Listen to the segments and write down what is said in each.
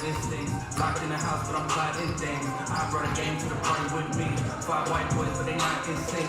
instincts. Locked in the house, but I'm plotting things. I brought a game to the party with me. 5 white boys, but they not in sync.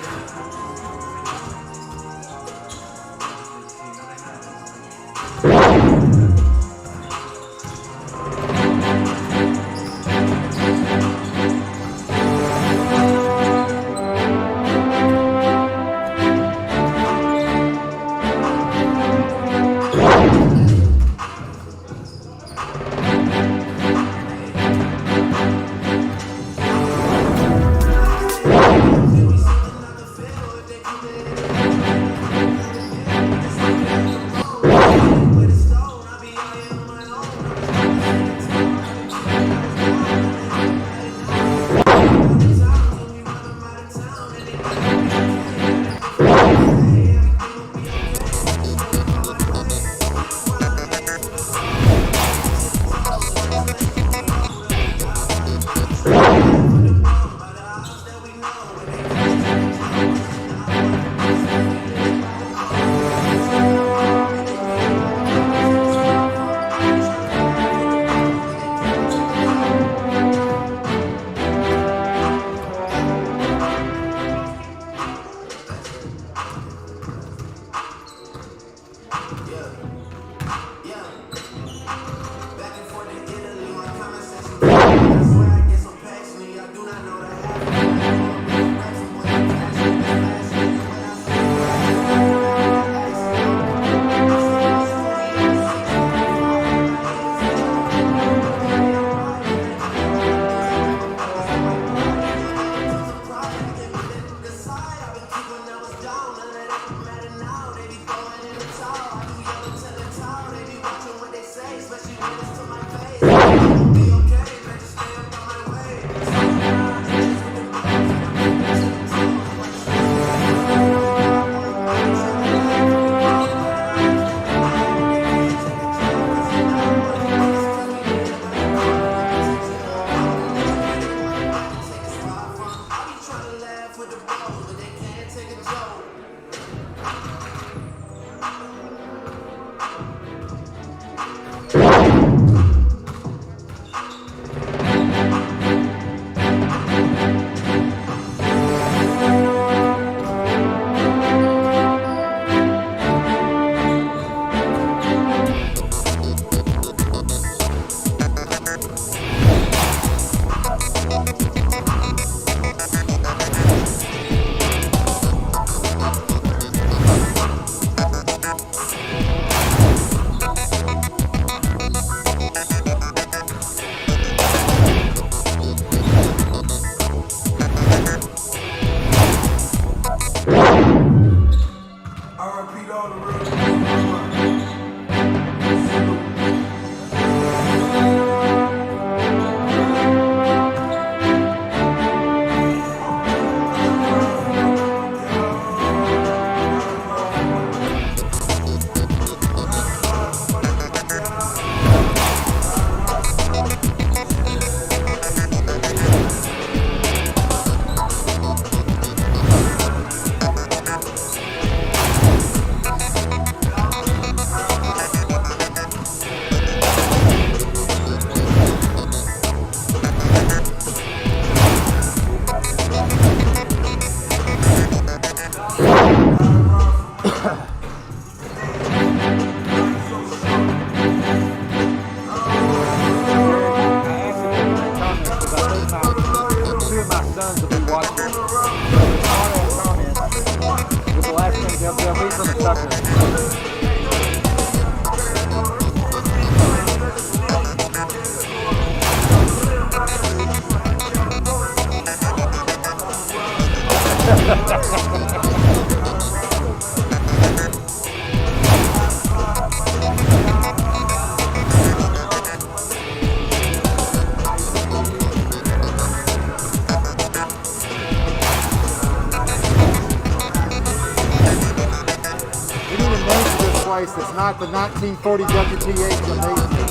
That's not the 1940 WTH amazing.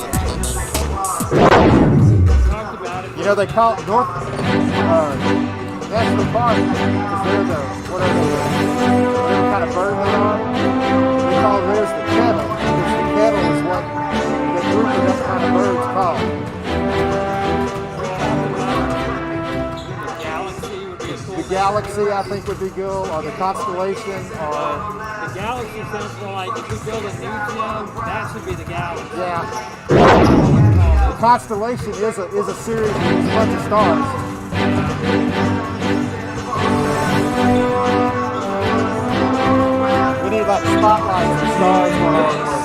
You know, they call it North National Park because they're the, whatever kind of bird they are. They call theirs the kettle because the kettle is what the group of that kind of birds call. galaxy, I think, would be good, or the constellation, or The galaxy sounds more like if we build a new gem, that should be the galaxy. yeah. The constellation is a series of a bunch of stars. We need like spotlights and stars on all this.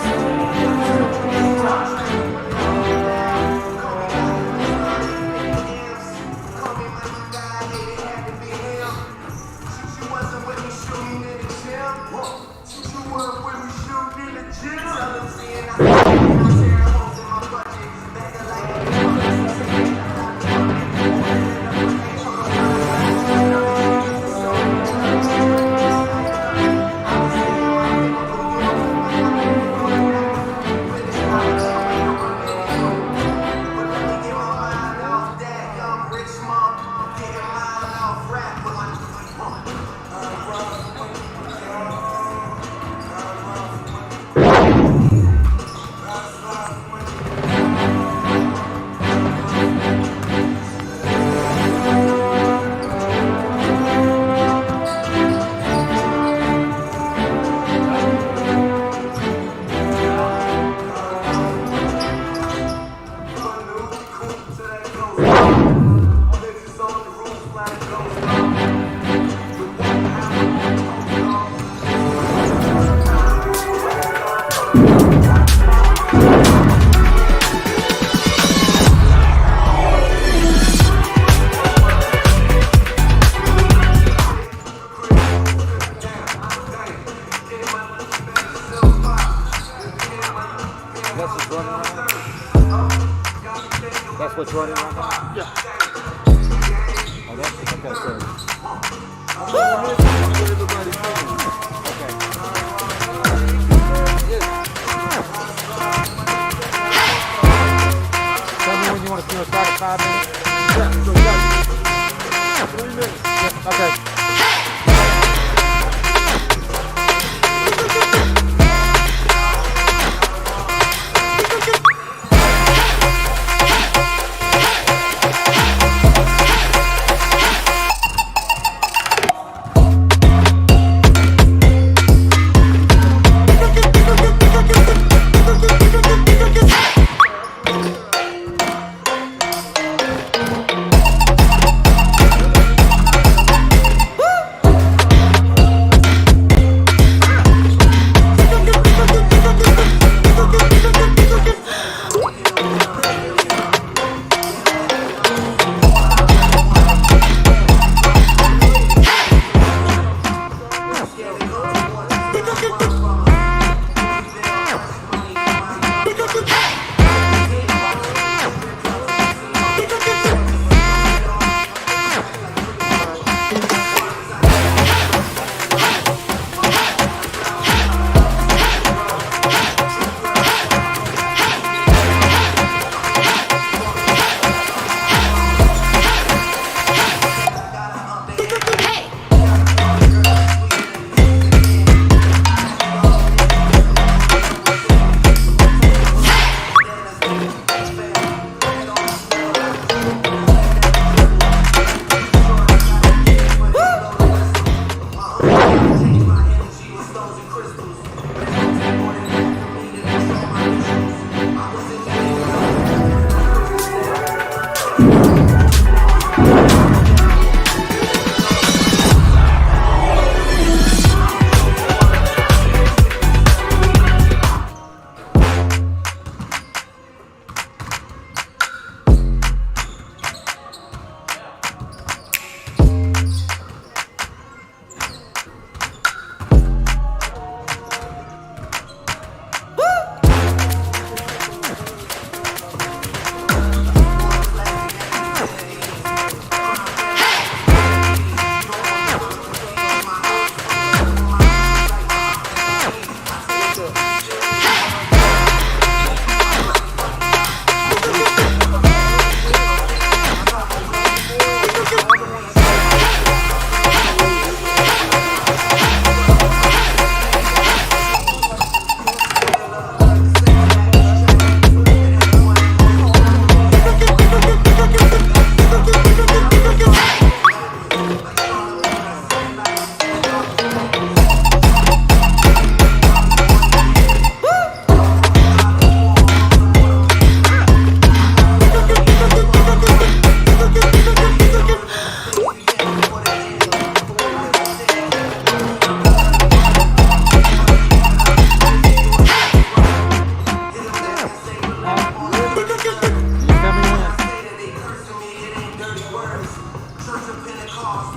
That's what's running right now? Yeah. Oh, that's okay, so. Okay. Tell me when you want to start at 5 minutes? Yeah, so we got 3 minutes. Yeah, okay.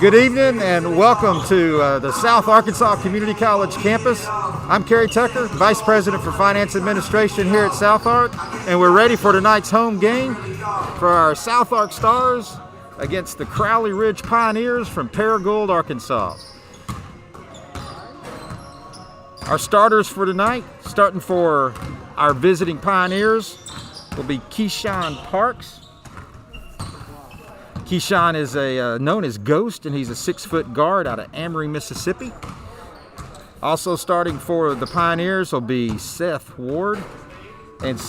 Good evening and welcome to the South Arkansas Community College campus. I'm Kerry Tucker, Vice President for Finance Administration here at SouthArk, and we're ready for tonight's home game for our SouthArk Stars against the Crowley Ridge Pioneers from Paragould, Arkansas. Our starters for tonight, starting for our visiting Pioneers, will be Keyshawn Parks. Keyshawn is known as Ghost, and he's a 6-foot guard out of Amory, Mississippi. Also starting for the Pioneers will be Seth Wood. Seth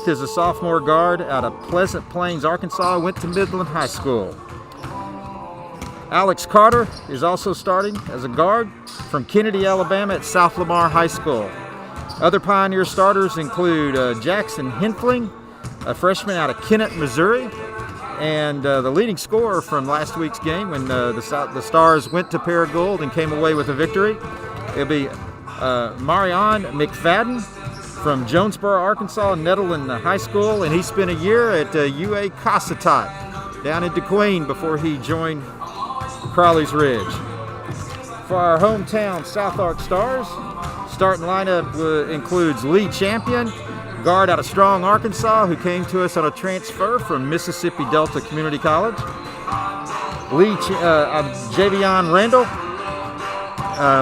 is a sophomore guard out of Pleasant Plains, Arkansas, went to Midland High School. Alex Carter is also starting as a guard from Kennedy, Alabama at South Lamar High School. Other Pioneer starters include Jackson Hinfling, a freshman out of Kennett, Missouri, and the leading scorer from last week's game when the Stars went to Paragould and came away with a victory. It'll be Marion McFadden from Jonesboro, Arkansas, Netherland High School, and he spent a year at UA Cossatot down in DeQueen before he joined Crowley's Ridge. For our hometown SouthArk Stars, starting lineup includes Lee Champion, guard out of Strong, Arkansas, who came to us on a transfer from Mississippi Delta Community College. Javion Randall,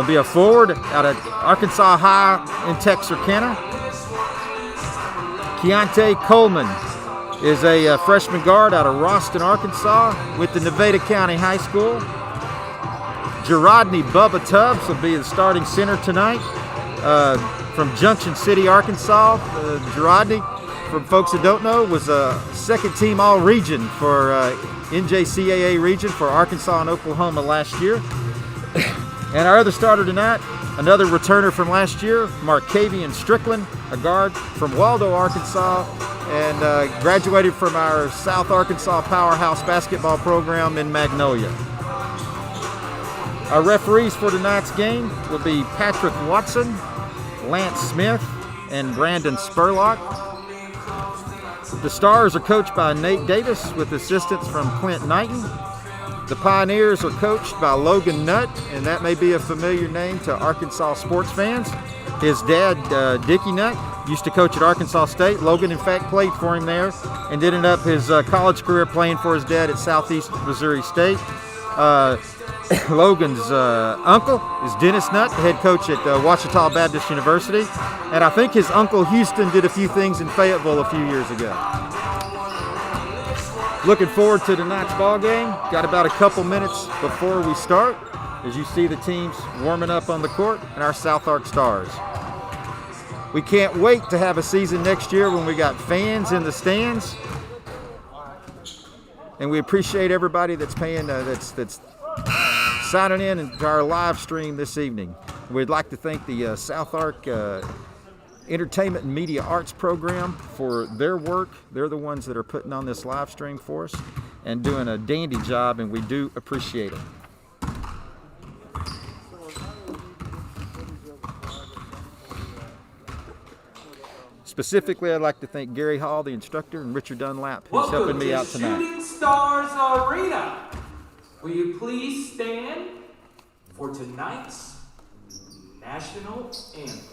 be a forward out of Arkansas High in Texarkana. Keontae Coleman is a freshman guard out of Roston, Arkansas, with the Nevada County High School. Gerodney Bubba Tubbs will be the starting center tonight. From Junction City, Arkansas. Gerodney, for folks that don't know, was a second-team All-Region for NJCAA region for Arkansas and Oklahoma last year. And our other starter tonight, another returner from last year, Markavian Strickland, a guard from Waldo, Arkansas, and graduated from our South Arkansas Powerhouse basketball program in Magnolia. Our referees for tonight's game will be Patrick Watson, Lance Smith, and Brandon Spurlock. The Stars are coached by Nate Davis with assistance from Clint Knighton. The Pioneers are coached by Logan Nutt, and that may be a familiar name to Arkansas sports fans. His dad, Dickie Nutt, used to coach at Arkansas State. Logan, in fact, played for him there and ended up his college career playing for his dad at Southeast Missouri State. Logan's uncle is Dennis Nutt, the head coach at Ouachita Baptist University. And I think his uncle Houston did a few things in Fayetteville a few years ago. Looking forward to tonight's ball game. Got about a couple minutes before we start, as you see the teams warming up on the court and our SouthArk Stars. We can't wait to have a season next year when we got fans in the stands. And we appreciate everybody that's paying, that's signing in to our live stream this evening. We'd like to thank the SouthArk Entertainment and Media Arts Program for their work. They're the ones that are putting on this live stream for us and doing a dandy job, and we do appreciate it. Specifically, I'd like to thank Gary Hall, the instructor, and Richard Dunlap, who's helping me out tonight. Shooting Stars Arena. Will you please stand for tonight's national anthem?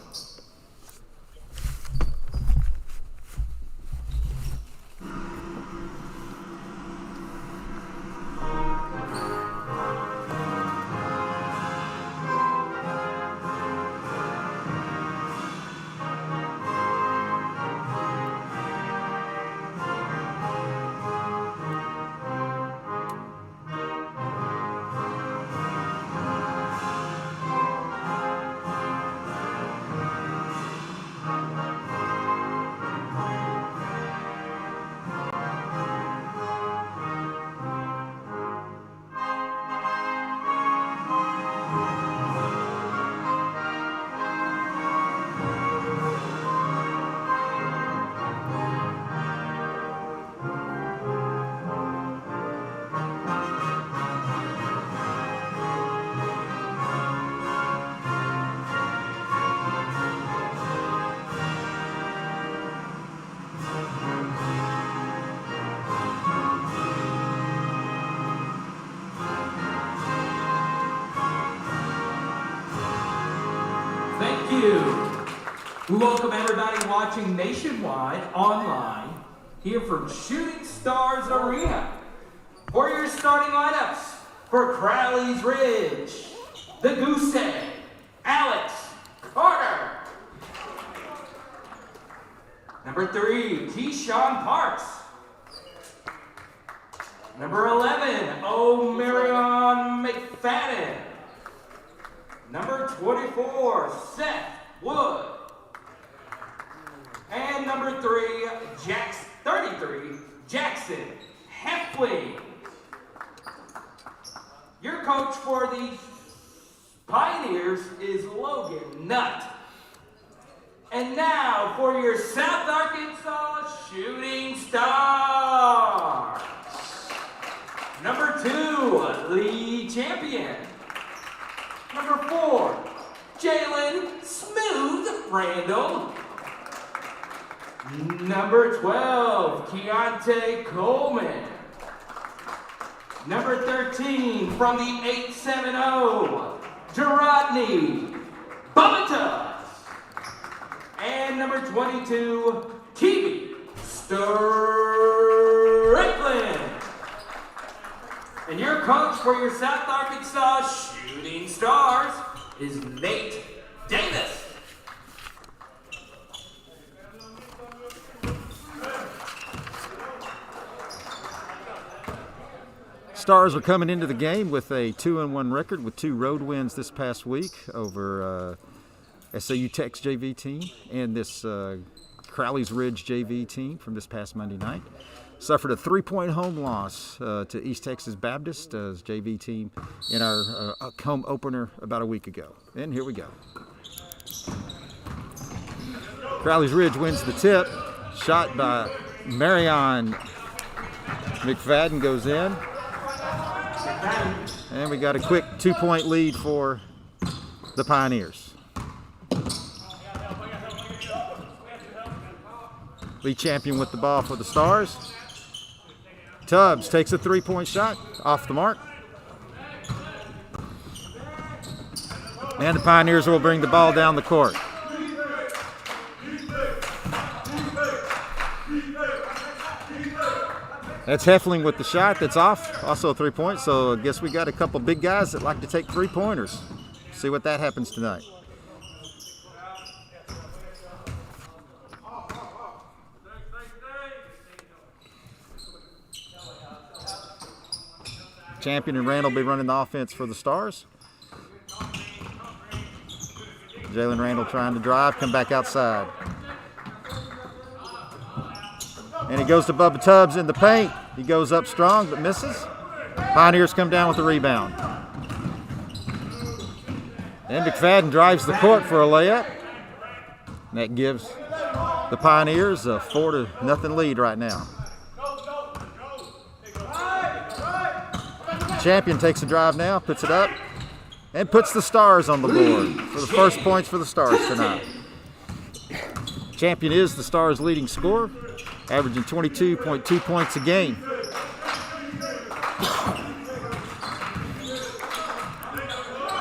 We welcome everybody watching nationwide, online, here from Shooting Stars Arena. For your starting lineups, for Crowley's Ridge, the Goose Egg, Alex Carter. Number 3, Keyshawn Parks. Number 11, O'Marion McFadden. Number 24, Seth Wood. And number 33, Jackson Heffley. Your coach for the Pioneers is Logan Nutt. And now for your South Arkansas Shooting Stars. Number 2, Lee Champion. Number 4, Jalen Smooth Randall. Number 12, Keontae Coleman. Number 13, from the 870, Dorado Bubba. And number 22, Kiwi Strickland. And your coach for your South Arkansas Shooting Stars is Nate Davis. Stars are coming into the game with a 2-1 record with 2 road wins this past week over SAU Tech's JV team and this Crowley's Ridge JV team from this past Monday night. Suffered a 3-point home loss to East Texas Baptist JV team in our home opener about a week ago. And here we go. Crowley's Ridge wins the tip. Shot by Marion McFadden goes in. And we got a quick 2-point lead for the Pioneers. Lee Champion with the ball for the Stars. Tubbs takes a 3-point shot off the mark. And the Pioneers will bring the ball down the court. That's Heffling with the shot that's off, also a 3-point. So I guess we got a couple big guys that like to take 3-pointers. See what that happens tonight. Champion and Randall will be running the offense for the Stars. Jalen Randall trying to drive, come back outside. And he goes to Bubba Tubbs in the paint. He goes up strong but misses. Pioneers come down with the rebound. And McFadden drives the court for a layup. And that gives the Pioneers a 4-0 lead right now. Champion takes a drive now, puts it up, and puts the Stars on the board for the first points for the Stars tonight. Champion is the Stars' leading scorer, averaging 22.2 points a game.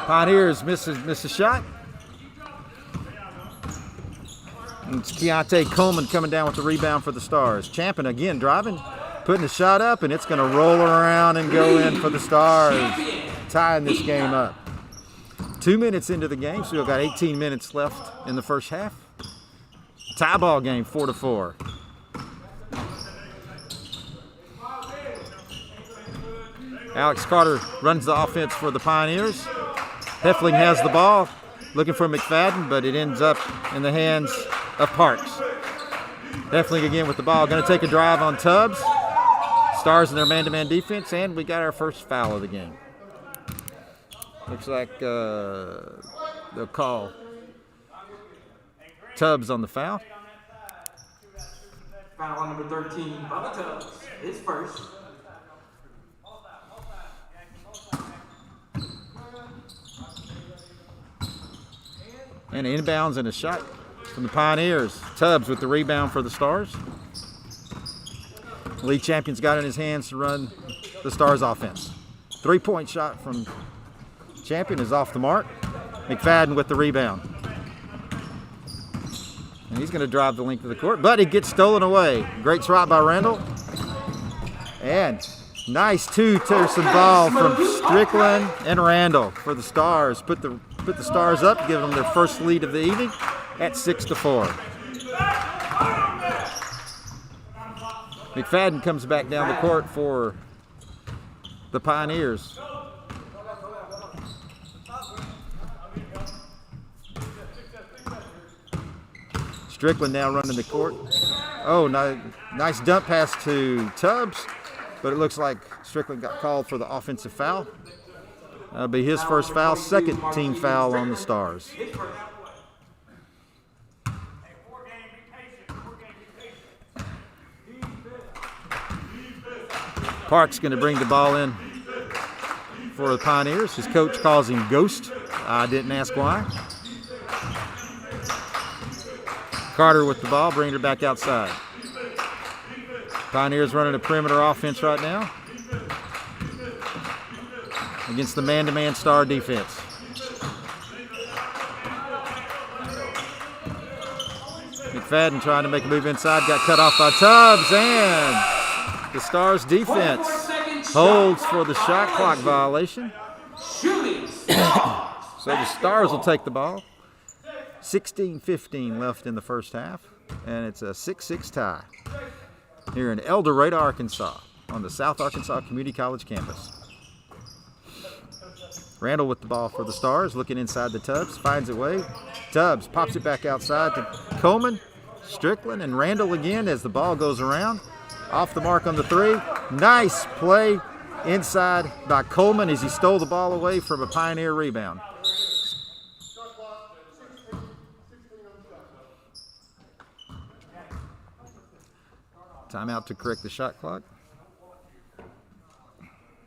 Pioneers miss a shot. And it's Keontae Coleman coming down with the rebound for the Stars. Champion again driving, putting the shot up, and it's going to roll around and go in for the Stars, tying this game up. 2 minutes into the game, so we've got 18 minutes left in the first half. Tie ball game, 4-4. Alex Carter runs the offense for the Pioneers. Heffling has the ball, looking for McFadden, but it ends up in the hands of Parks. Heffling again with the ball, going to take a drive on Tubbs. Stars in their man-to-man defense, and we got our first foul of the game. Looks like they'll call Tubbs on the foul. Foul on number 13, Bubba Tubbs, his first. And inbounds and a shot from the Pioneers. Tubbs with the rebound for the Stars. Lee Champion's got it in his hands to run the Stars offense. 3-point shot from Champion is off the mark. McFadden with the rebound. He's going to drive the length of the court, but it gets stolen away. Great swat by Randall. And nice two-person ball from Strickland and Randall for the Stars. Put the Stars up, give them their first lead of the evening at 6-4. McFadden comes back down the court for the Pioneers. Strickland now running the court. Oh, nice dump pass to Tubbs, but it looks like Strickland got called for the offensive foul. That'll be his first foul, second team foul on the Stars. Park's going to bring the ball in for the Pioneers. His coach calls him Ghost. I didn't ask why. Carter with the ball, bringing her back outside. Pioneers running a perimeter offense right now against the man-to-man Star defense. McFadden trying to make a move inside, got cut off by Tubbs, and the Stars defense holds for the shot clock violation. So the Stars will take the ball. 16-15 left in the first half, and it's a 6-6 tie here in El Dorado, Arkansas, on the South Arkansas Community College campus. Randall with the ball for the Stars, looking inside the Tubbs, finds it way. Tubbs pops it back outside to Coleman, Strickland, and Randall again as the ball goes around. Off the mark on the three. Nice play inside by Coleman as he stole the ball away from a Pioneer rebound. Timeout to correct the shot clock.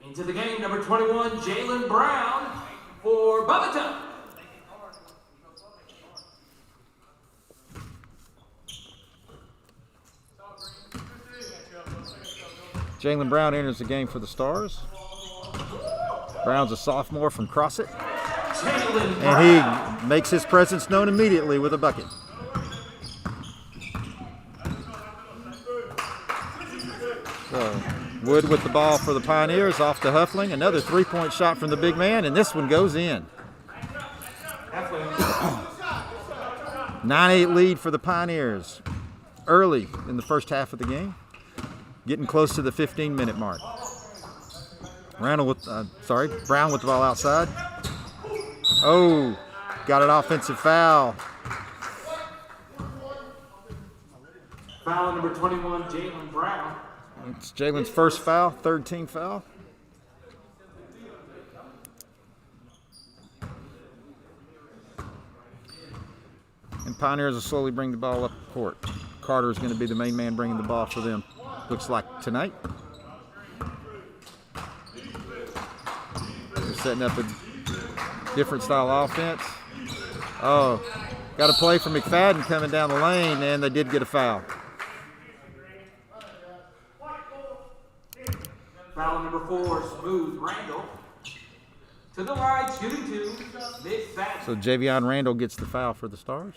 Into the game, number 21, Jalen Brown for Bubba. Jalen Brown enters the game for the Stars. Brown's a sophomore from Crossett. And he makes his presence known immediately with a bucket. So Wood with the ball for the Pioneers, off to Huffling. Another three-point shot from the big man, and this one goes in. 9-8 lead for the Pioneers early in the first half of the game. Getting close to the 15-minute mark. Brown with the ball outside. Oh, got an offensive foul. Foul number 21, Jalen Brown. It's Jalen's first foul, third team foul. And Pioneers will slowly bring the ball up the court. Carter is going to be the main man bringing the ball for them, looks like tonight. They're setting up a different style offense. Oh, got a play from McFadden coming down the lane, and they did get a foul. Foul number 4, Smooth Randall. To the right, shooting 2, McFadden. So Javion Randall gets the foul for the Stars,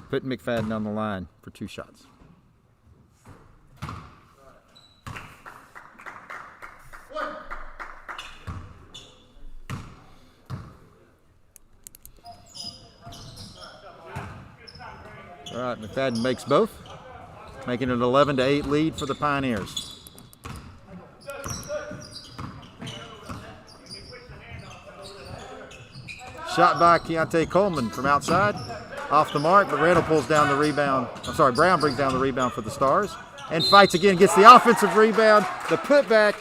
putting McFadden on the line for 2 shots. All right, McFadden makes both, making it an 11-8 lead for the Pioneers. Shot by Keontae Coleman from outside, off the mark, but Randall pulls down the rebound. Brown brings down the rebound for the Stars and fights again, gets the offensive rebound, the putback,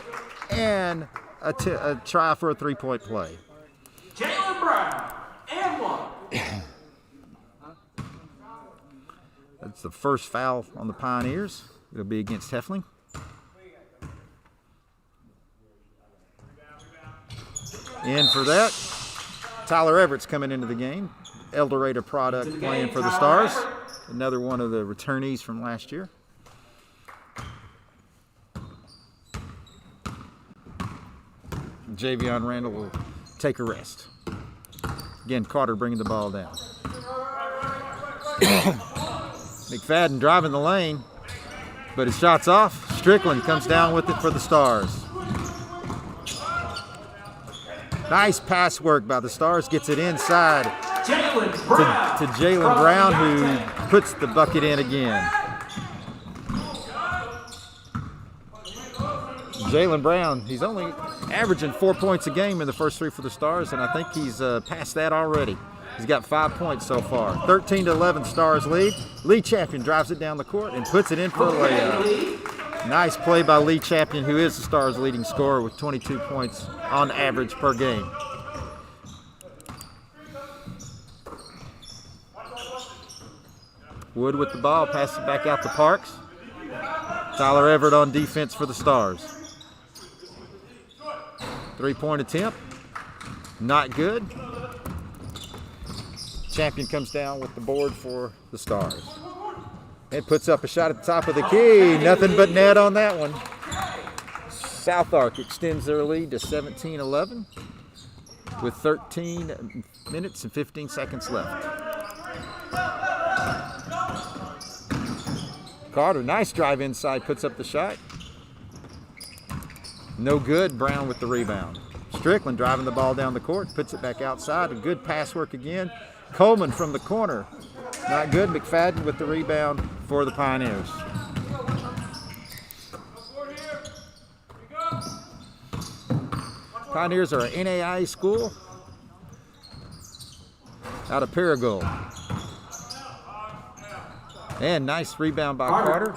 and a try for a three-point play. Jalen Brown, and 1. That's the first foul on the Pioneers. It'll be against Heffling. In for that, Tyler Everett's coming into the game. El Dorado product playing for the Stars. Another one of the returnees from last year. Javion Randall will take a rest. Again, Carter bringing the ball down. McFadden driving the lane, but his shot's off. Strickland comes down with it for the Stars. Nice pass work by the Stars, gets it inside to Jalen Brown, who puts the bucket in again. Jalen Brown, he's only averaging 4 points a game in the first three for the Stars, and I think he's past that already. He's got 5 points so far. 13-11 Stars lead. Lee Champion drives it down the court and puts it in for a layup. Nice play by Lee Champion, who is the Stars' leading scorer with 22 points on average per game. Wood with the ball, passes it back out to Parks. Tyler Everett on defense for the Stars. Three-point attempt, not good. Champion comes down with the board for the Stars. And puts up a shot at the top of the key. Nothing but net on that one. SouthArk extends their lead to 17-11 with 13 minutes and 15 seconds left. Carter, nice drive inside, puts up the shot. No good. Brown with the rebound. Strickland driving the ball down the court, puts it back outside. A good pass work again. Coleman from the corner. Not good. McFadden with the rebound for the Pioneers. Pioneers are an NAIA school out of Paragould. And nice rebound by Carter.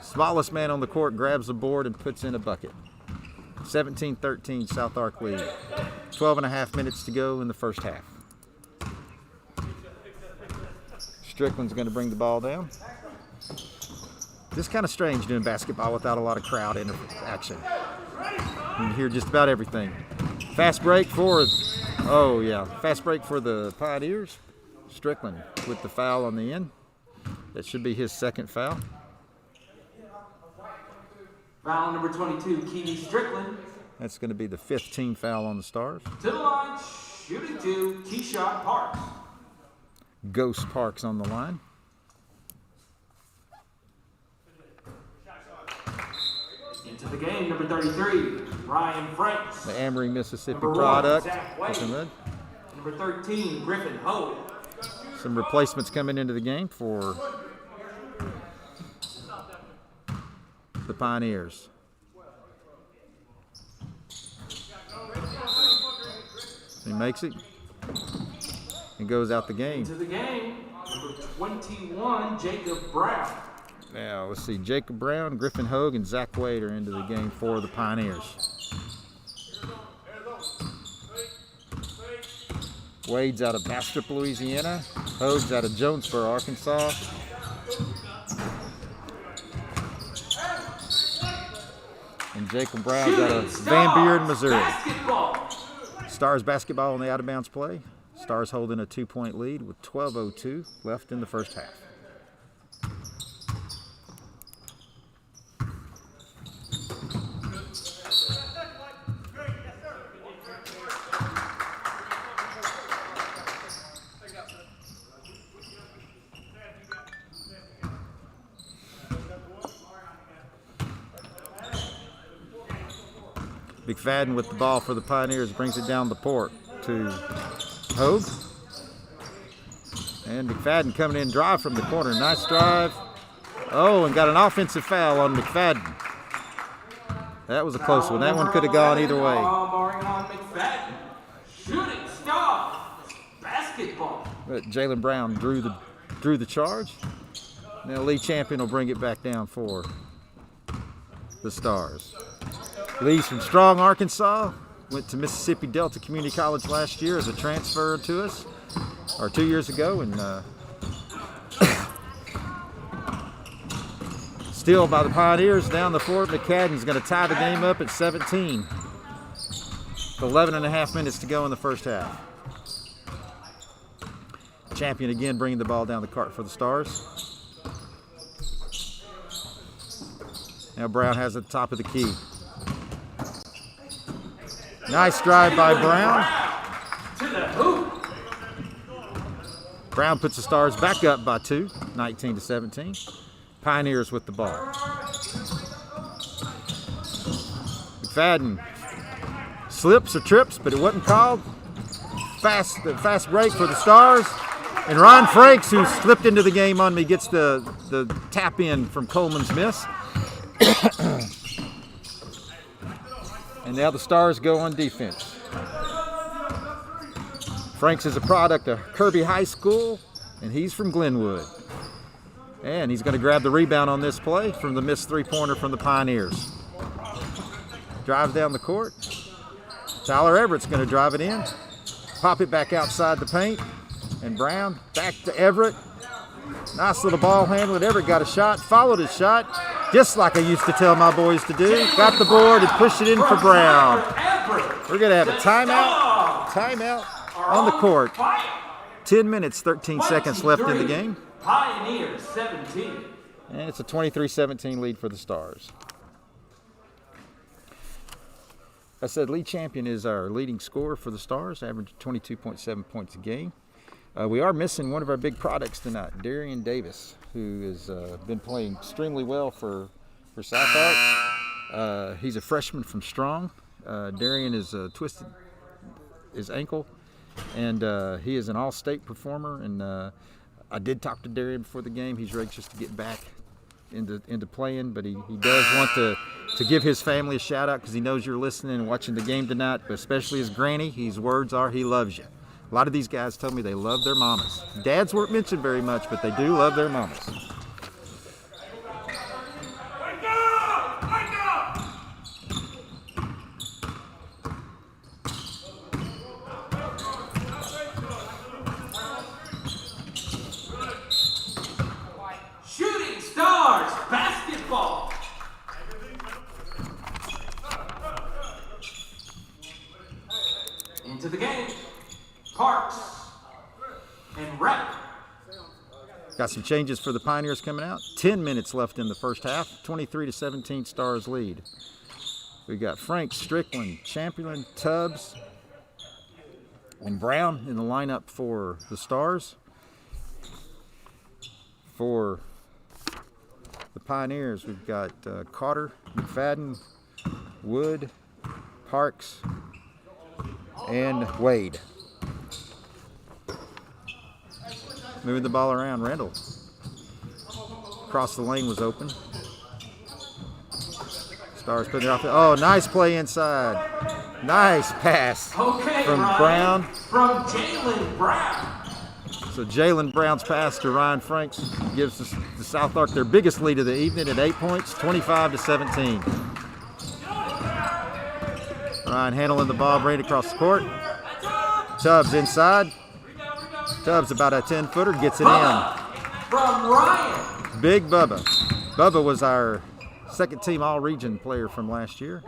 Smallest man on the court grabs the board and puts in a bucket. 17-13 SouthArk lead. 12.5 minutes to go in the first half. Strickland's going to bring the ball down. Just kind of strange doing basketball without a lot of crowd interaction. You can hear just about everything. Fast break for the Pioneers. Strickland with the foul on the end. That should be his second foul. Foul number 22, Keely Strickland. That's going to be the 5th team foul on the Stars. To the line, shooting two, key shot, Parks. Ghost Parks on the line. Into the game, number 33, Ryan Franks. The Amory, Mississippi Number product. 1, Zach Wade. Number 13, Griffin Hogue. Some replacements coming into the game for the Pioneers. He makes it and goes out the game. Into the game, number 21, Jacob Brown. Now, let's see. Jacob Brown, Griffin Hogue, and Zach Wade are into the game for the Pioneers. Wade's out of Bastrop, Louisiana. Hogue's out of Jonesboro, Arkansas. And Jacob Brown's out of Van Buren, Missouri. Basketball. Stars basketball on the out-of-bounds play. Stars holding a 2-point lead with 12:02 left in the first half. McFadden with the ball for the Pioneers, brings it down the court to Hogue. And McFadden coming in drive from the corner. Nice drive. Oh, and got an offensive foul on McFadden. That was a close one. That one could have gone either way. Barring on McFadden. Shooting star. Basketball. But Jalen Brown drew the charge. Now Lee Champion will bring it back down for the Stars. Lee's from Strong, Arkansas. Went to Mississippi Delta Community College last year as a transfer to us, or 2 years ago, and steal by the Pioneers down the court. McFadden's going to tie the game up at 17. 11.5 minutes to go in the first half. Champion again bringing the ball down the court for the Stars. Now Brown has it at the top of the key. Nice drive by Brown. To the hoop. Brown puts the Stars back up by 2, 19-17. Pioneers with the ball. McFadden slips or trips, but it wasn't called. Fast break for the Stars. And Ron Franks, who slipped into the game on me, gets the tap in from Coleman's miss. And now the Stars go on defense. Franks is a product of Kirby High School, and he's from Glenwood. And he's going to grab the rebound on this play from the missed three-pointer from the Pioneers. Drives down the court. Tyler Everett's going to drive it in. Pop it back outside the paint. And Brown back to Everett. Nice little ball handle. Everett got a shot, followed his shot, just like I used to tell my boys to do. Got the board and pushed it in for Brown. We're going to have a timeout on the court. 10 minutes, 13 seconds left in the game. Pioneers 17. And it's a 23-17 lead for the Stars. I said Lee Champion is our leading scorer for the Stars, averaging 22.7 points a game. We are missing one of our big products tonight, Darian Davis, who has been playing extremely well for SouthArk. He's a freshman from Strong. Darian is twisted his ankle, and he is an all-state performer. And I did talk to Darian before the game. He's ready just to get back into playing, but he does want to give his family a shout out because he knows you're listening and watching the game tonight, but especially his granny. His words are he loves you. A lot of these guys told me they love their mamas. Dads weren't mentioned very much, but they do love their mamas. Shooting Stars basketball. Into the game. Parks and Rep. Got some changes for the Pioneers coming out. 10 minutes left in the first half. 23-17 Stars lead. We got Frank, Strickland, Chamberlain, Tubbs, and Brown in the lineup for the Stars. For the Pioneers, we've got Carter, McFadden, Wood, Parks, and Wade. Moving the ball around, Randall. Across the lane was open. Stars putting it off. Oh, nice play inside. Nice pass from Brown. From Jalen Brown. So Jalen Brown's pass to Ryan Franks gives the SouthArk their biggest lead of the evening at 8 points, 25-17. Ryan handling the ball, bringing it across the court. Tubbs inside. Tubbs about a 10-footer, gets it in. From Ryan. Big Bubba. Bubba was our second-team All-Region player from last year.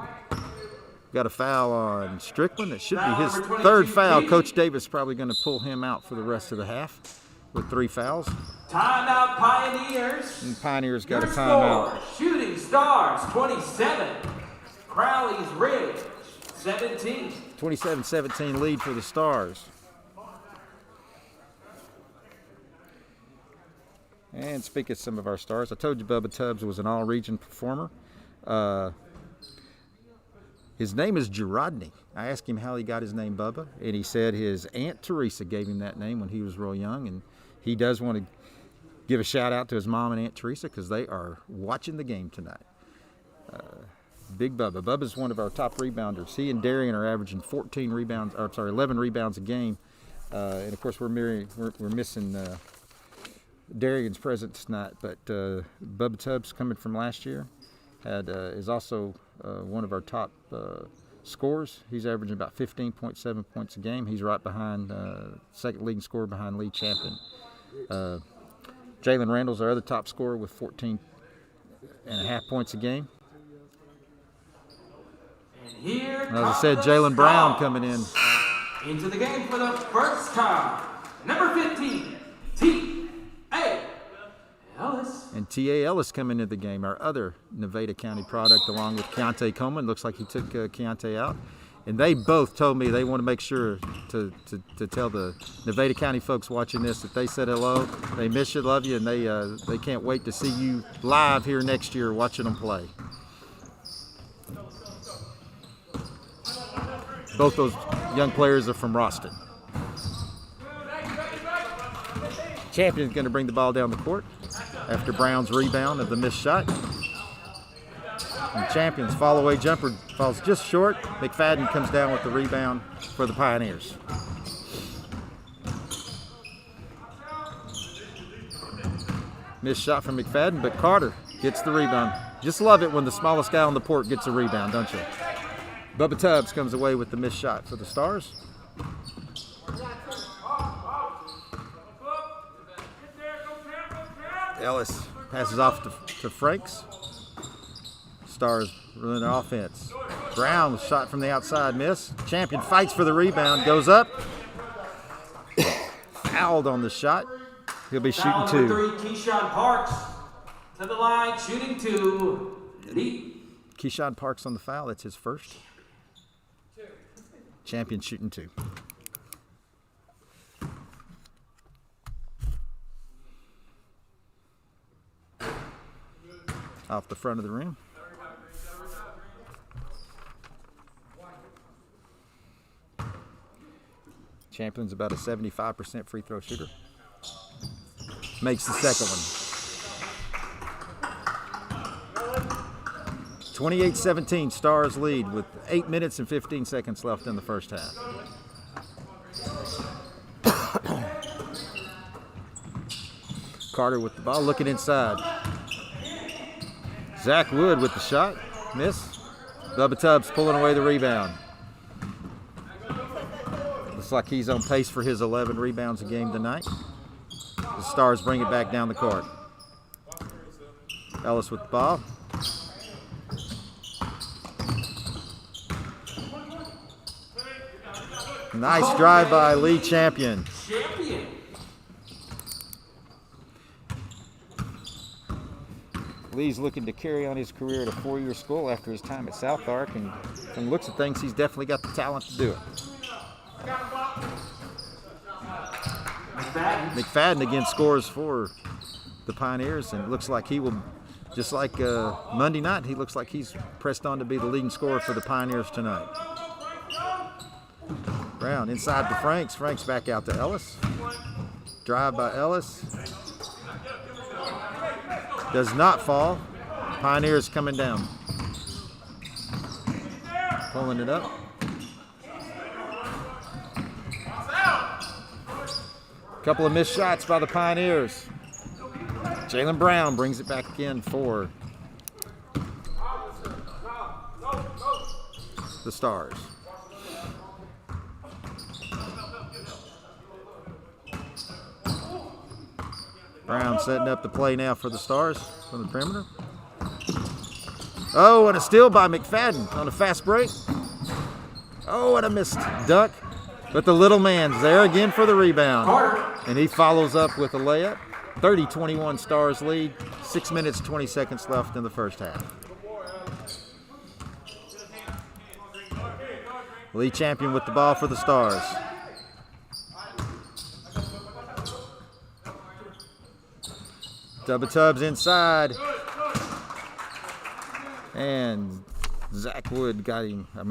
Got a foul on Strickland. That should be his third foul. Coach Davis probably going to pull him out for the rest of the half with 3 fouls. Timeout Pioneers. And Pioneers got a Your timeout. score, Shooting Stars 27. Crowley's Ridge 17. 27-17 lead for the Stars. And speaking of some of our stars, I told you Bubba Tubbs was an all-region performer. His name is Gerodney. I asked him how he got his name Bubba, and he said his Aunt Teresa gave him that name when he was real young, and he does want to give a shout-out to his mom and Aunt Teresa because they are watching the game tonight. Big Bubba. Bubba's one of our top rebounders. He and Darian are averaging 11 rebounds a game. And, of course, we're missing Darian's presence tonight, but Bubba Tubbs, coming from last year, is also one of our top scorers. He's averaging about 15.7 points a game. He's right behind second leading scorer behind Lee Champion. Jalen Randall's our other top scorer with 14.5 points a game. And as I said, Jalen Brown coming in. Into the game for the first time. Number 15, T.A. Ellis. And T.A. Ellis coming into the game, our other Nevada County product, along with Keontae Coleman. Looks like he took Keontae out. And they both told me they want to make sure to tell the Nevada County folks watching this that they said hello. They miss you, love you, and they can't wait to see you live here next year watching them play. Both those young players are from Roston. Champion's going to bring the ball down the court after Brown's rebound of the missed shot. And Champion's fall-away jumper falls just short. McFadden comes down with the rebound for the Pioneers. Missed shot from McFadden, but Carter gets the rebound. Just love it when the smallest guy on the court gets a rebound, don't you? Bubba Tubbs comes away with the missed shot for the Stars. Ellis passes off to Franks. Stars running their offense. Brown shot from the outside, miss. Champion fights for the rebound, goes up. Fouled on the shot. He'll be shooting Foul two. number 3, Keyshawn Parks to the line, shooting two. Keyshawn Parks on the foul, that's his first. Champion shooting two. Off the front of the rim. Champion's about a 75% free throw shooter. Makes the second one. 28-17, Stars lead with 8 minutes and 15 seconds left in the first half. Carter with the ball, looking inside. Zach Wood with the shot, miss. Bubba Tubbs pulling away the rebound. Looks like he's on pace for his 11 rebounds a game tonight. The Stars bring it back down the court. Ellis with the ball. Nice drive by Lee Champion. Lee's looking to carry on his career at a 4-year school after his time at SouthArk, and from the looks of things, he's definitely got the talent to do it. McFadden again scores for the Pioneers, and it looks like he will, just like Monday night, he looks like he's pressed on to be the leading scorer for the Pioneers tonight. Brown inside to Franks. Franks back out to Ellis. Drive by Ellis. Does not fall. Pioneers coming down. Pulling it up. Couple of missed shots by the Pioneers. Jalen Brown brings it back in for the Stars. Brown setting up the play now for the Stars from the perimeter. Oh, and a steal by McFadden on a fast break. Oh, and a missed dunk. But the little man's there again for the rebound. And he follows up with a layup. 30-21 Stars lead. 6 minutes, 20 seconds left in the first half. Lee Champion with the ball for the Stars. Bubba Tubbs inside. And Zach Wade got him on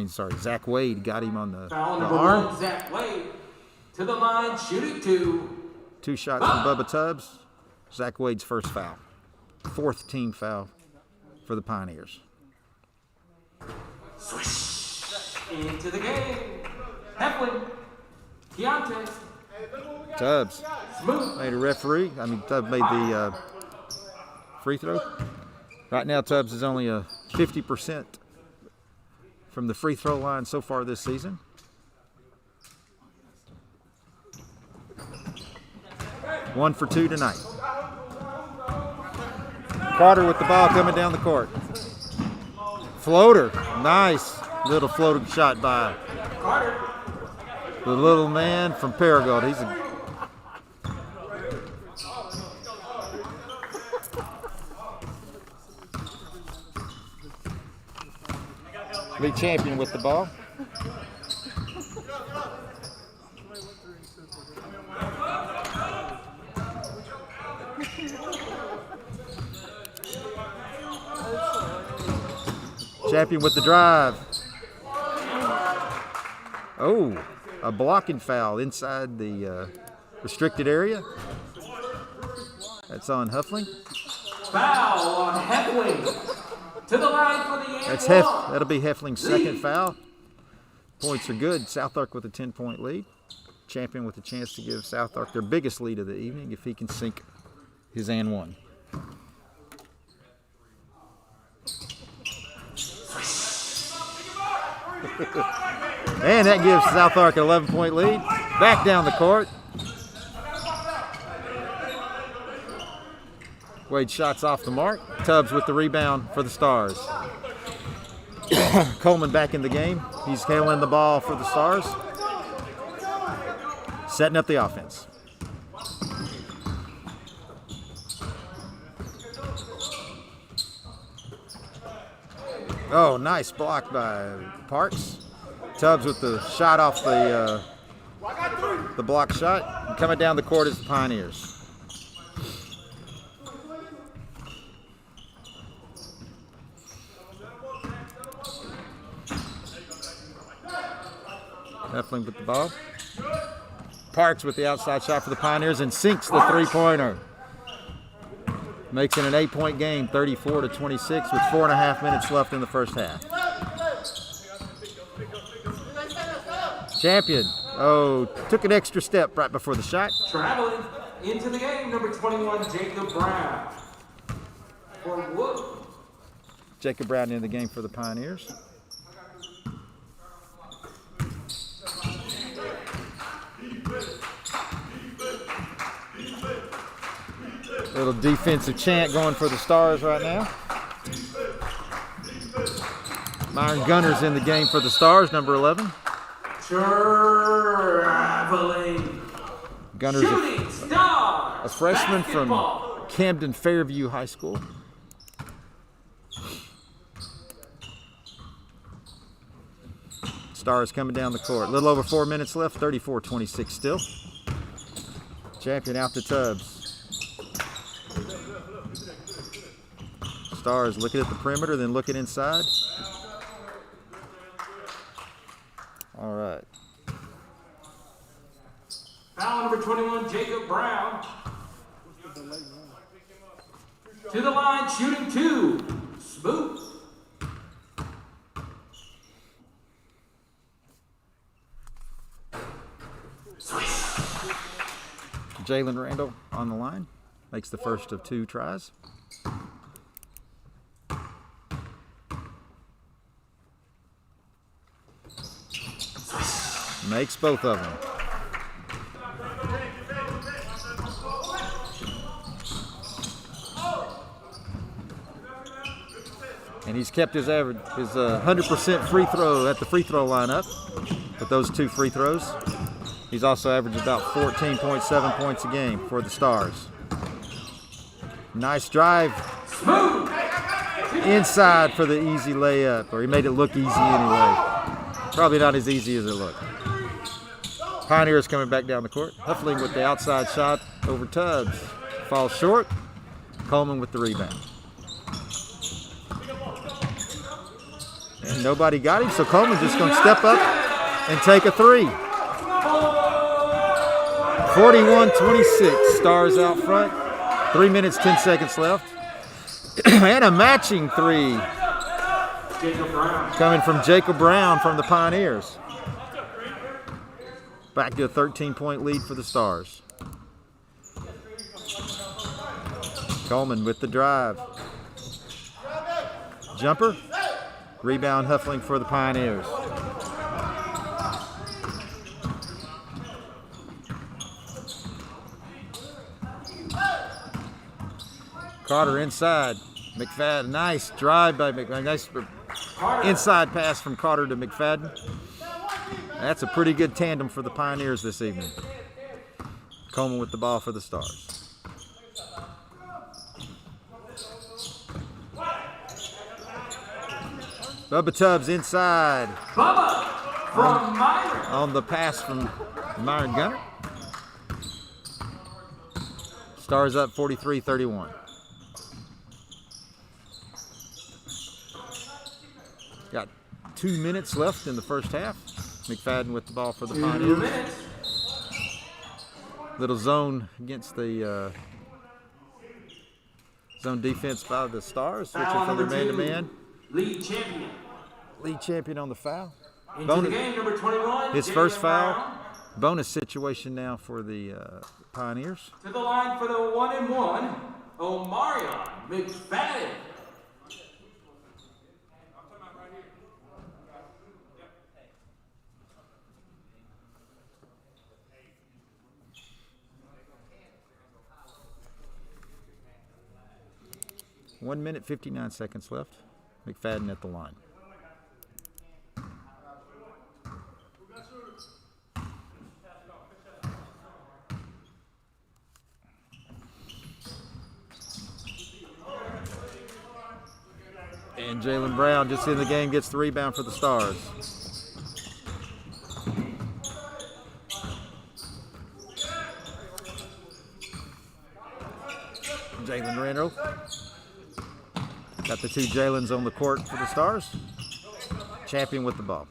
the arm. Zach Wade to the line, shooting two. 2 shots from Bubba Tubbs. Zach Wade's first foul. 4th team foul for the Pioneers. Swish into the game. Heflin, Keontae. Tubbs made a referee. Tubbs made the free throw. Right now, Tubbs is only a 50% from the free throw line so far this season. One for 2 tonight. Carter with the ball coming down the court. Floater, nice little floating shot by the little man from Paragould. He's a Lee Champion with the ball. Champion with the drive. Oh, a blocking foul inside the restricted area. That's on Huffling. Foul on Heffling. To the line for the That's one. that'll be Heffling's second foul. Points are good. SouthArk with a 10-point lead. Champion with a chance to give SouthArk their biggest lead of the evening if he can sink his and one. And that gives SouthArk an 11-point lead. Back down the court. Wade shots off the mark. Tubbs with the rebound for the Stars. Coleman back in the game. He's handling the ball for the Stars. Setting up the offense. Oh, nice block by Parks. Tubbs with the shot off the block shot. And coming down the court is the Pioneers. Heffling with the ball. Parks with the outside shot for the Pioneers and sinks the three-pointer. Makes it an 8-point game, 34-26, with 4.5 minutes left in the first half. Champion, took an extra step right before the shot. Traveling into the game, number 21, Jacob Brown. For Wood. Jacob Brown in the game for the Pioneers. Little defensive chant going for the Stars right now. Myron Gunner's in the game for the Stars, number 11. Traveling. Gunner's Shooting Stars. a freshman Basketball. from Camden Fairview High School. Stars coming down the court. A little over 4 minutes left, 34-26 still. Champion out to Tubbs. Stars looking at the perimeter, then looking inside. All right. Foul number 21, Jacob Brown. To the line, shooting two. Smooth. Jalen Randall on the line. Makes the first of 2 tries. Makes both of them. And he's kept his average, his 100% free throw at the free throw lineup with those 2 free throws. He's also averaged about 14.7 points a game for the Stars. Nice drive. Inside for the easy layup, or he made it look easy anyway. Probably not as easy as it looked. Pioneers coming back down the court. Huffling with the outside shot over Tubbs. Falls short. Coleman with the rebound. And nobody got him, so Coleman just going to step up and take a 3. 41-26. Stars out front. 3 minutes, 10 seconds left. And a matching 3 coming from Jacob Brown from the Pioneers. Back to a 13-point lead for the Stars. Coleman with the drive. Jumper. Rebound Huffling for the Pioneers. Carter inside. McFadden, nice drive by McFadden. Nice inside pass from Carter to McFadden. That's a pretty good tandem for the Pioneers this evening. Coleman with the ball for the Stars. Bubba Tubbs inside. Bubba from Myron. On the pass from Myron Gunner. Stars up 43-31. Got 2 minutes left in the first half. McFadden with the ball for the 2 Pioneers. minutes. Little zone against the zone defense by the Stars, switching Foul from their number 2. man-to-man. Lead champion. Lead champion on the foul. Into the game, number 21. His Jalen first foul. Brown. Bonus situation now for the Pioneers. To the line for the 1-and-1, Omarion McFadden. One minute, 59 seconds left. McFadden at the line. And Jalen Brown, just in the game, gets the rebound for the Stars. Jalen Randall. Got the two Jalens on the court for the Stars. Champion with the ball.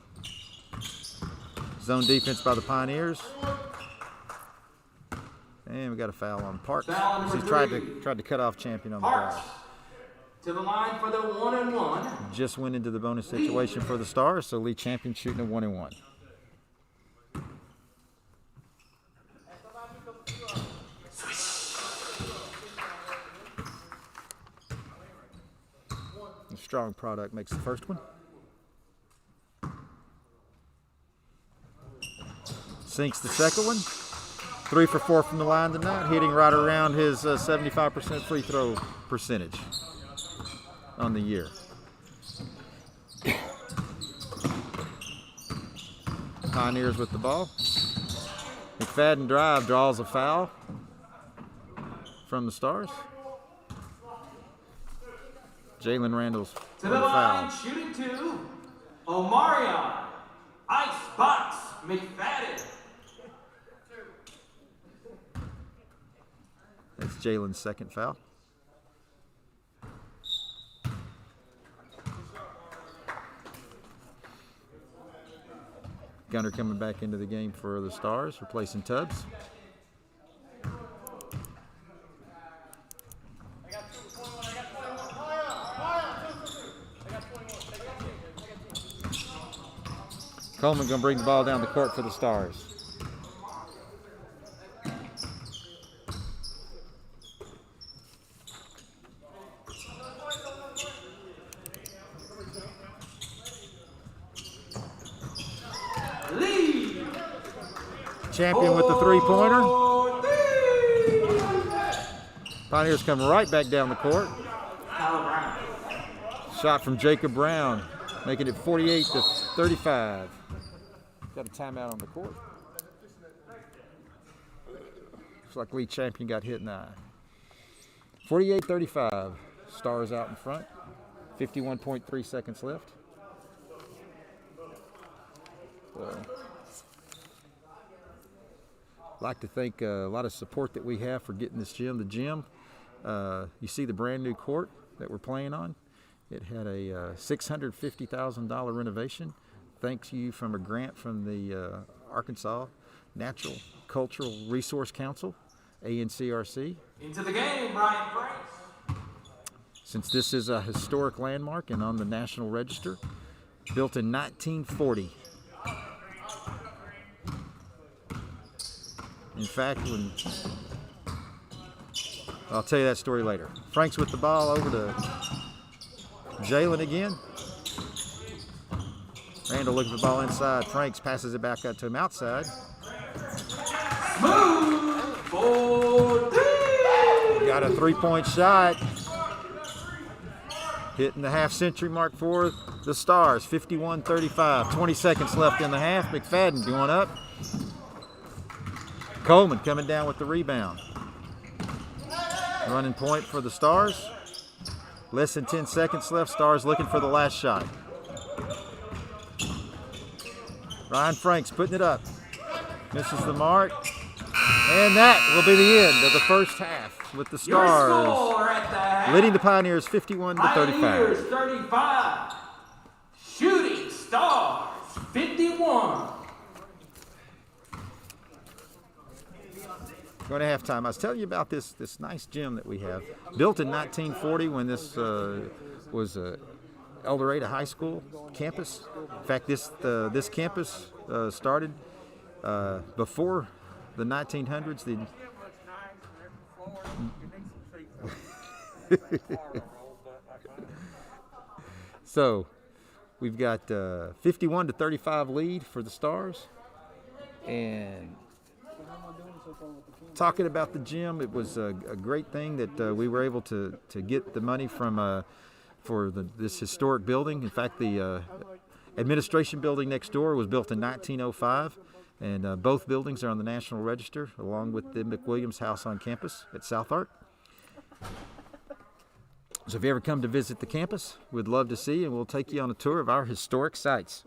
Zone defense by the Pioneers. And we got a foul on Parks. He tried to cut off Champion on the Parks. ball. To the line for the 1-and-1. Just went into the bonus situation for the Stars, so Lee Champion shooting a 1-and-1. The strong product makes the first one. Sinks the second one. 3 for 4 from the line tonight, hitting right around his 75% free throw percentage on the year. Pioneers with the ball. McFadden drive, draws a foul from the Stars. Jalen Randall's To the line, shooting 2, Omarion Icebox McFadden. That's Jalen's second foul. Gunner coming back into the game for the Stars, replacing Tubbs. Coleman going to bring the ball down the court for the Stars. Champion with the three-pointer. Pioneers come right back down the court. Shot from Jacob Brown, making it 48-35. Got a timeout on the court. Looks like Lee Champion got hit in the eye. 48-35. Stars out in front. 51.3 seconds left. Like to thank a lot of support that we have for getting this gym. The gym, you see the brand new court that we're playing on. It had a $650,000 renovation. Thanks to you from a grant from the Arkansas Natural Cultural Resource Council, ANCRC. Into the game, Brian Franks. Since this is a historic landmark and on the National Register, built in 1940. In fact, I'll tell you that story later. Franks with the ball over to Jalen again. Randall looking for the ball inside. Franks passes it back out to him outside. Smooth for three. Got a three-point shot. Hitting the half-century mark for the Stars. 51-35. 20 seconds left in the half. McFadden going up. Coleman coming down with the rebound. Running point for the Stars. Less than 10 seconds left. Stars looking for the last shot. Ryan Franks putting it up. Misses the mark. And that will be the end of the first half with the Stars leading the Pioneers 51-35. Pioneers 35. Shoot. one. Going to halftime. I was telling you about this nice gym that we have, built in 1940 when this was El Dorado High School campus. In fact, this campus started before the 1900s. So we've got 51-35 lead for the Stars, and talking about the gym, it was a great thing that we were able to get the money from for this historic building. In fact, the administration building next door was built in 1905, and both buildings are on the National Register, along with the McWilliams House on campus at SouthArk. So if you ever come to visit the campus, we'd love to see you, and we'll take you on a tour of our historic sites.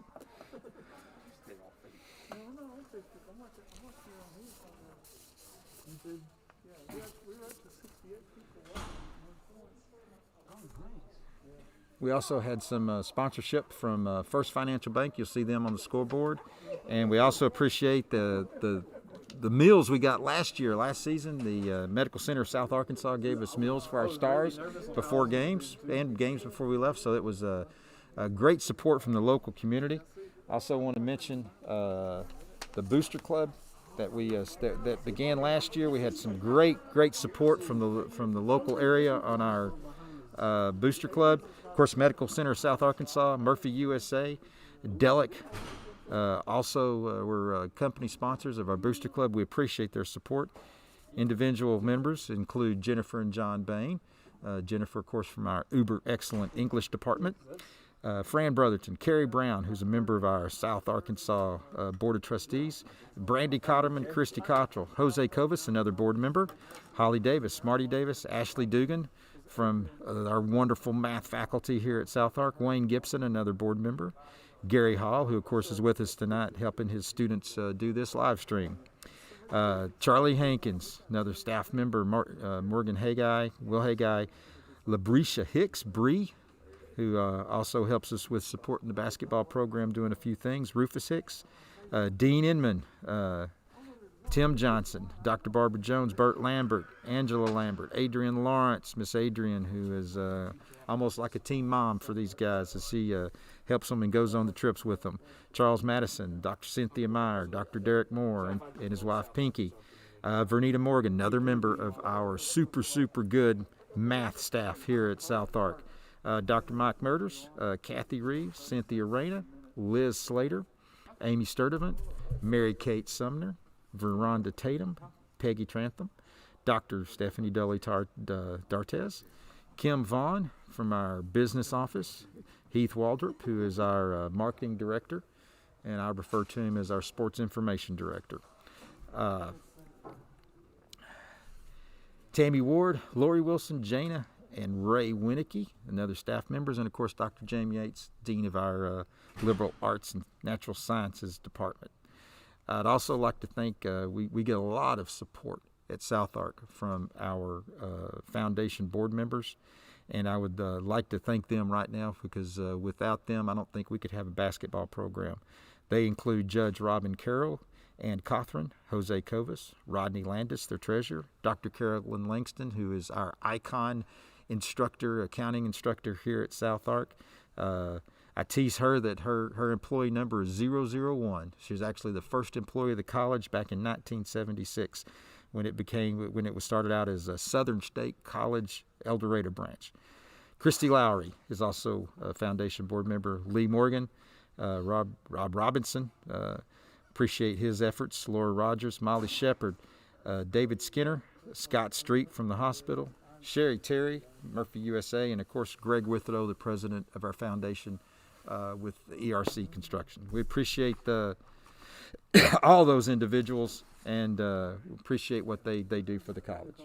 We also had some sponsorship from First Financial Bank. You'll see them on the scoreboard. And we also appreciate the meals we got last season. The Medical Center of South Arkansas gave us meals for our Stars before games and games before we left. So it was a great support from the local community. I also want to mention the Booster Club that we that began last year. We had some great support from the local area on our Booster Club. Of course, Medical Center of South Arkansas, Murphy USA, Delic, also were company sponsors of our Booster Club. We appreciate their support. Individual members include Jennifer and John Bain. Jennifer, of course, from our uber excellent English department. Fran Brotherton, Carrie Brown, who's a member of our South Arkansas Board of Trustees, Brandy Cotterman, Christy Cottrell, Jose Covas, another board member, Holly Davis, Marty Davis, Ashley Dugan from our wonderful math faculty here at SouthArk, Wayne Gibson, another board member, Gary Hall, who of course is with us tonight helping his students do this live stream, Charlie Hankins, another staff member, Morgan Haggai, Will Haggai, Labrisha Hicks, Bree, who also helps us with supporting the basketball program, doing a few things, Rufus Hicks, Dean Inman, Tim Johnson, Dr. Barbara Jones, Bert Lambert, Angela Lambert, Adrian Lawrence, Miss Adrian, who is almost like a team mom for these guys as she helps them and goes on the trips with them, Charles Madison, Dr. Cynthia Meyer, Dr. Derek Moore, and his wife Pinky, Vernita Morgan, another member of our super good math staff here at SouthArk, Dr. Mike Murders, Kathy Reeves, Cynthia Reyna, Liz Slater, Amy Sturdivant, Mary Kate Sumner, Veronda Tatum, Peggy Trantham, Dr. Stephanie Dully Dartez, Kim Vaughn from our business office, Heath Waldrop, who is our marketing director, and I refer to him as our sports information director. Tammy Ward, Lori Wilson, Jana, and Ray Winnicky, another staff members, and of course Dr. Jamie Yates, Dean of our Liberal Arts and Natural Sciences Department. I'd also like to thank, we get a lot of support at SouthArk from our foundation board members, and I would like to thank them right now because without them I don't think we could have a basketball program. They include Judge Robin Carroll, Ann Cothran, Jose Covas, Rodney Landis, their treasurer, Dr. Carolyn Langston, who is our icon instructor, accounting instructor here at SouthArk. I tease her that her employee number is 001. She was actually the first employee of the college back in 1976 when it was started out as a Southern State College El Dorado branch. Christy Lowry is also a foundation board member. Lee Morgan, Rob Robinson, appreciate his efforts. Laura Rogers, Molly Shepard, David Skinner, Scott Street from the hospital, Sherry Terry, Murphy USA, and of course Greg Withrow, the president of our foundation with the ERC Construction. We appreciate all those individuals and appreciate what they do for the college.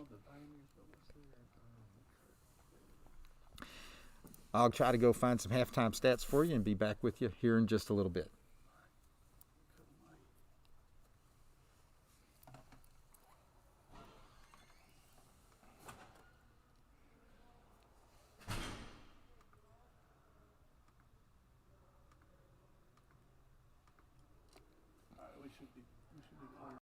I'll try to go find some halftime stats for you and be back with you here in just a little bit. We should be clear.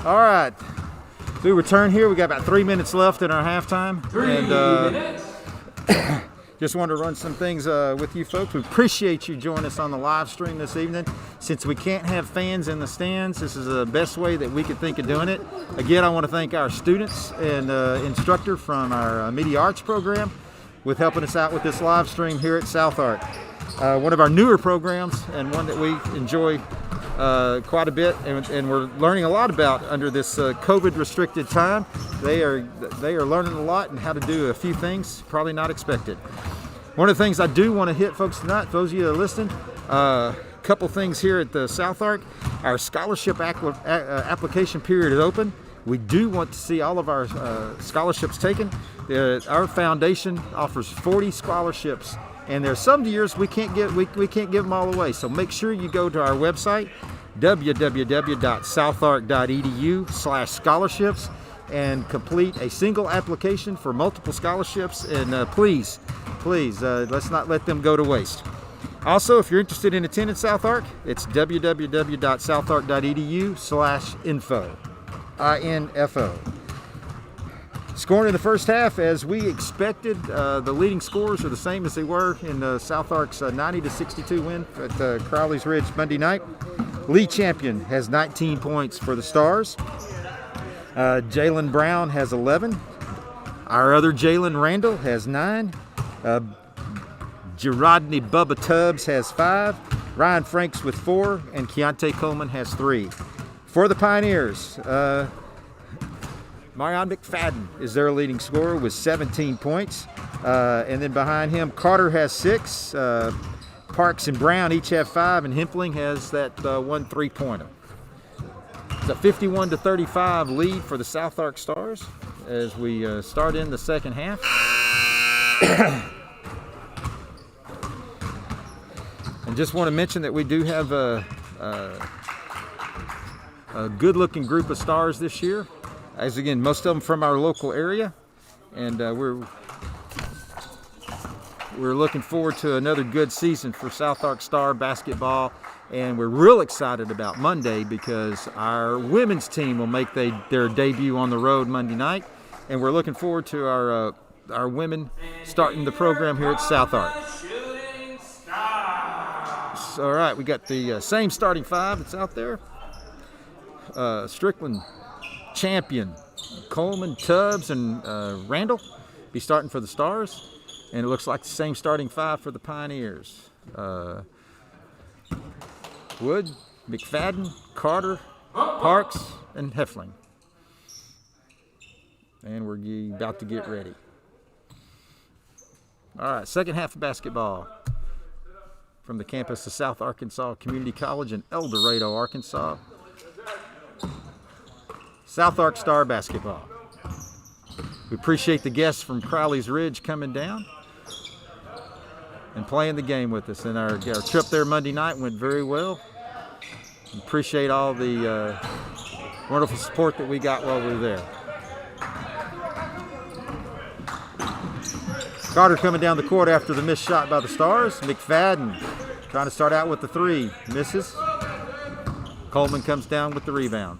All right. We return here. We got about 3 minutes left in our halftime. 3 minutes. Just wanted to run some things with you folks. We appreciate you joining us on the live stream this evening. Since we can't have fans in the stands, this is the best way that we could think of doing it. Again, I want to thank our students and instructor from our Media Arts program with helping us out with this live stream here at SouthArk. One of our newer programs and one that we enjoy quite a bit, and we're learning a lot about under this COVID restricted time. They are learning a lot and how to do a few things probably not expected. One of the things I do want to hit folks tonight, those of you that are listening, a couple things here at the SouthArk. Our scholarship application period is open. We do want to see all of our scholarships taken. Our foundation offers 40 scholarships, and there's some years we can't give them all away. So make sure you go to our website, www.southark.edu/scholarships, and complete a single application for multiple scholarships. And please, let's not let them go to waste. Also, if you're interested in attending SouthArk, it's www.southark.edu/info. INFO. Scoring in the first half, as we expected, the leading scores are the same as they were in SouthArk's 90-62 win at Crowley's Ridge Monday night. Lee Champion has 19 points for the Stars. Jalen Brown has 11. Our other Jalen Randall has 9. Gerodney Bubba Tubbs has 5. Ryan Franks with 4. And Keontae Coleman has 3. For the Pioneers, Marion McFadden is their leading scorer with 17 points. And then behind him, Carter has 6. Parks and Brown each have 5. And Hempling has that 1 3-pointer. It's a 51-35 lead for the SouthArk Stars as we start in the second half. And just want to mention that we do have a good-looking group of stars this year. As again, most of them from our local area, and we're looking forward to another good season for SouthArk Star basketball. And we're real excited about Monday because our women's team will make their debut on the road Monday night, and we're looking forward to our women starting the program here at SouthArk. All right, we got the same starting 5 that's out there. Strickland, Champion, Coleman, Tubbs, and Randall be starting for the Stars, and it looks like the same starting 5 for the Pioneers. Wood, McFadden, Carter, Parks, and Heffling. And we're about to get ready. All right, second half of basketball from the campus of South Arkansas Community College in El Dorado, Arkansas. SouthArk Star basketball. We appreciate the guests from Crowley's Ridge coming down and playing the game with us. And our trip there Monday night went very well. We appreciate all the wonderful support that we got while we were there. Carter coming down the court after the missed shot by the Stars. McFadden trying to start out with the 3, misses. Coleman comes down with the rebound.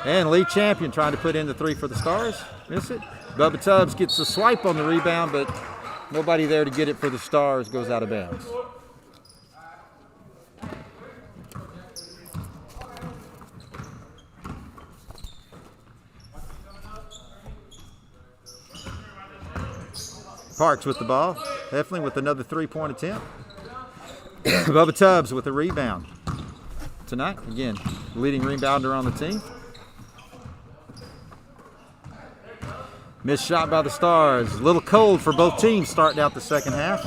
And Lee Champion trying to put in the 3 for the Stars, miss it. Bubba Tubbs gets a swipe on the rebound, but nobody there to get it for the Stars, goes out of bounds. Parks with the ball. Heffling with another 3-point attempt. Bubba Tubbs with a rebound. Tonight, again, leading rebounder on the team. Missed shot by the Stars. A little cold for both teams starting out the second half.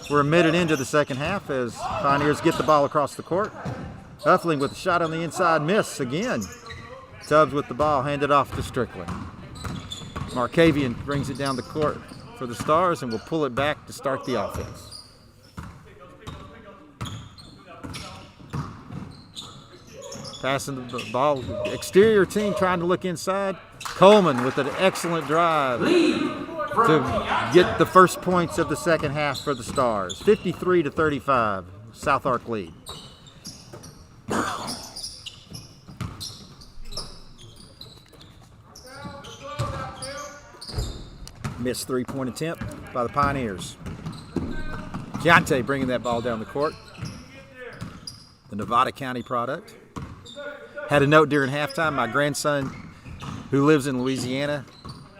We're a minute into the second half as Pioneers get the ball across the court. Heffling with a shot on the inside, miss again. Tubbs with the ball, handed off to Strickland. Markavian brings it down the court for the Stars and will pull it back to start the offense. Passing the ball, exterior team trying to look inside. Coleman with an excellent drive to get the first points of the second half for the Stars. 53-35, SouthArk lead. Missed three-point attempt by the Pioneers. Keontae bringing that ball down the court. The Nevada County product. Had a note during halftime. My grandson, who lives in Louisiana,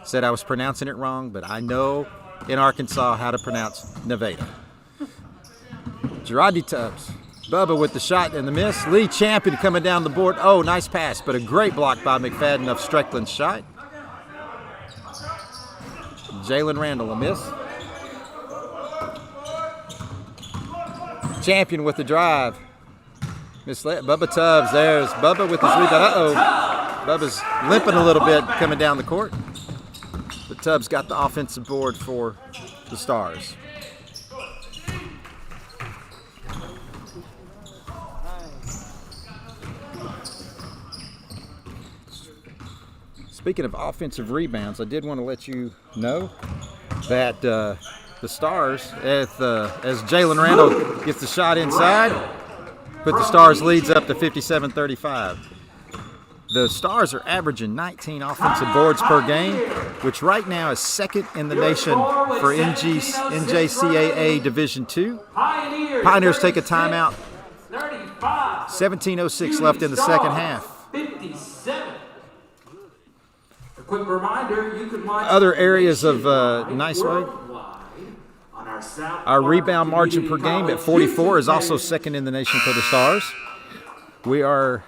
said I was pronouncing it wrong, but I know in Arkansas how to pronounce Nevada. Girardi Tubbs. Bubba with the shot and the miss. Lee Champion coming down the board. Oh, nice pass, but a great block by McFadden of Strickland's shot. Jalen Randall, a miss. Champion with the drive. Misled. Bubba Tubbs. There's Bubba with his rebound. Uh-oh. Bubba's limping a little bit coming down the court. But Tubbs got the offensive board for the Stars. Speaking of offensive rebounds, I did want to let you know that the Stars, as Jalen Randall gets the shot inside, put the Stars leads up to 57-35. The Stars are averaging 19 offensive boards per game, which right now is second in the nation for NJCAA Division II. Pioneers take a timeout. 17:06 left in the second half. 57. A quick reminder, you can watch other areas of Niceway. Our rebound margin per game at 44 is also second in the nation for the Stars. We are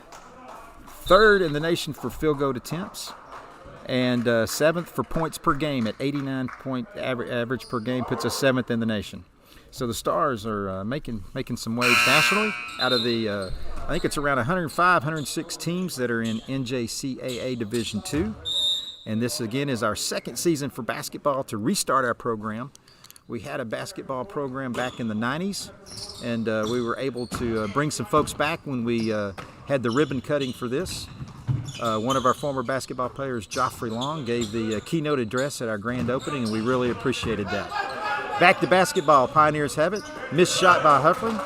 third in the nation for field goal attempts and seventh for points per game at 89 point average per game, puts us seventh in the nation. So the Stars are making some waves nationally out of the, I think it's around 105, 106 teams that are in NJCAA Division II. And this, again, is our second season for basketball to restart our program. We had a basketball program back in the 90s, and we were able to bring some folks back when we had the ribbon cutting for this. One of our former basketball players, Joffrey Long, gave the keynote address at our grand opening, and we really appreciated that. Back to basketball. Pioneers have it. Missed shot by Hufflin.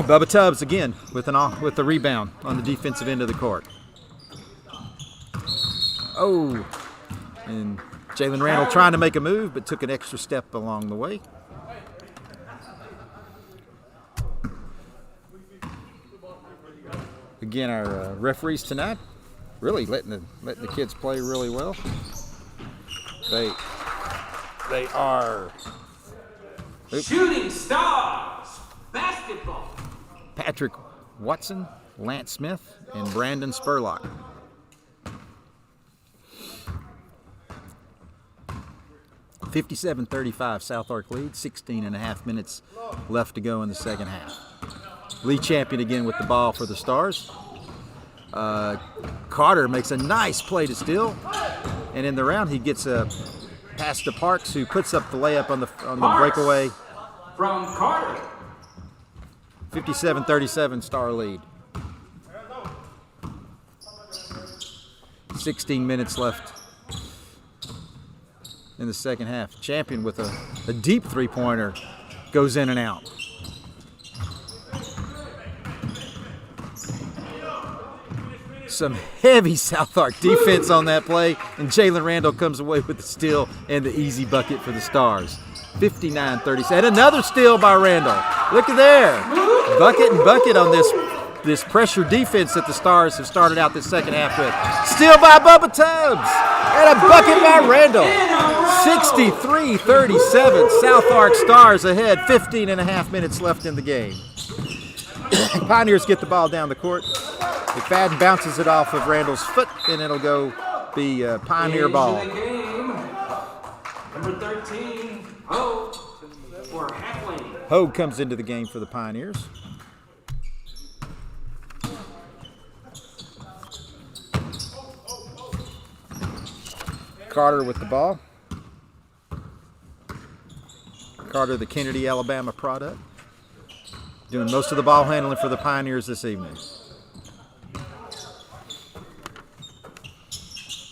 Bubba Tubbs again with the rebound on the defensive end of the court. Oh, and Jalen Randall trying to make a move, but took an extra step along the way. Again, our referees tonight really letting the kids play really well. They are Shooting Stars basketball. Patrick Watson, Lance Smith, and Brandon Spurlock. (57-35) SouthArk lead, 16.5 minutes left to go in the second half. Lee Champion again with the ball for the Stars. Carter makes a nice play to steal, and in the round he gets a pass to Parks, who puts up the layup on the breakaway. From Carter. 57-37 Star lead. 16 minutes left in the second half. Champion with a deep three-pointer goes in and out. Some heavy SouthArk defense on that play, and Jalen Randall comes away with the steal and the easy bucket for the Stars. 59-37. And another steal by Randall. Look at there. Bucket and bucket on this pressure defense that the Stars have started out this second half with. Steal by Bubba Tubbs. And a bucket by Randall. 63-37. SouthArk Stars ahead. 15.5 minutes left in the game. Pioneers get the ball down the court. McFadden bounces it off of Randall's foot, and it'll go be Pioneer ball. Number 13, Hogue for Hackling. Hogue comes into the game for the Pioneers. Carter with the ball. Carter, the Kennedy, Alabama product. Doing most of the ball handling for the Pioneers this evening.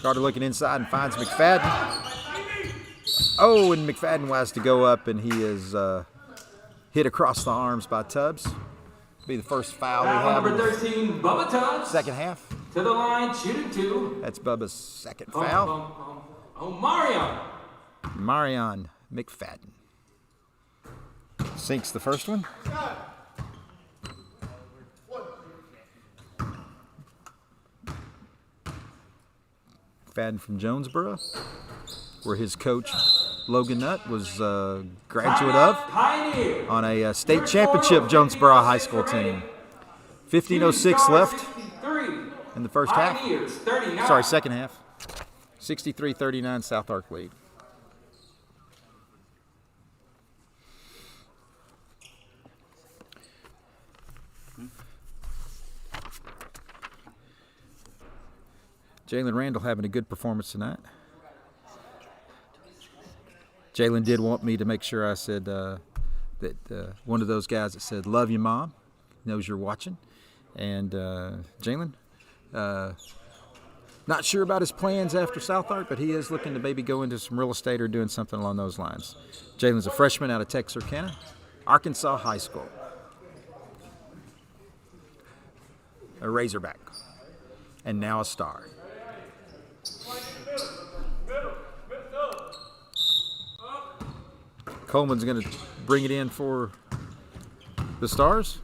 Carter looking inside and finds McFadden. Oh, and McFadden has to go up, and he is hit across the arms by Tubbs. Be the first foul we have. Number 13, Bubba Tubbs. Second half. To the line, shooting two. That's Bubba's second foul. Marion McFadden. Sinks the first one. Fadden from Jonesboro, where his coach Logan Nutt was a graduate of on a state championship Jonesboro High School team. 15:06 left in the first half. Sorry, second half. 63-39 SouthArk lead. Jalen Randall having a good performance tonight. Jalen did want me to make sure I said that one of those guys that said, "Love you, Mom," knows you're watching. And Jalen, not sure about his plans after SouthArk, but he is looking to maybe go into some real estate or doing something along those lines. Jalen's a freshman out of Texarkana, Arkansas High School. A Razorback, and now a Star. Coleman's going to bring it in for the Stars.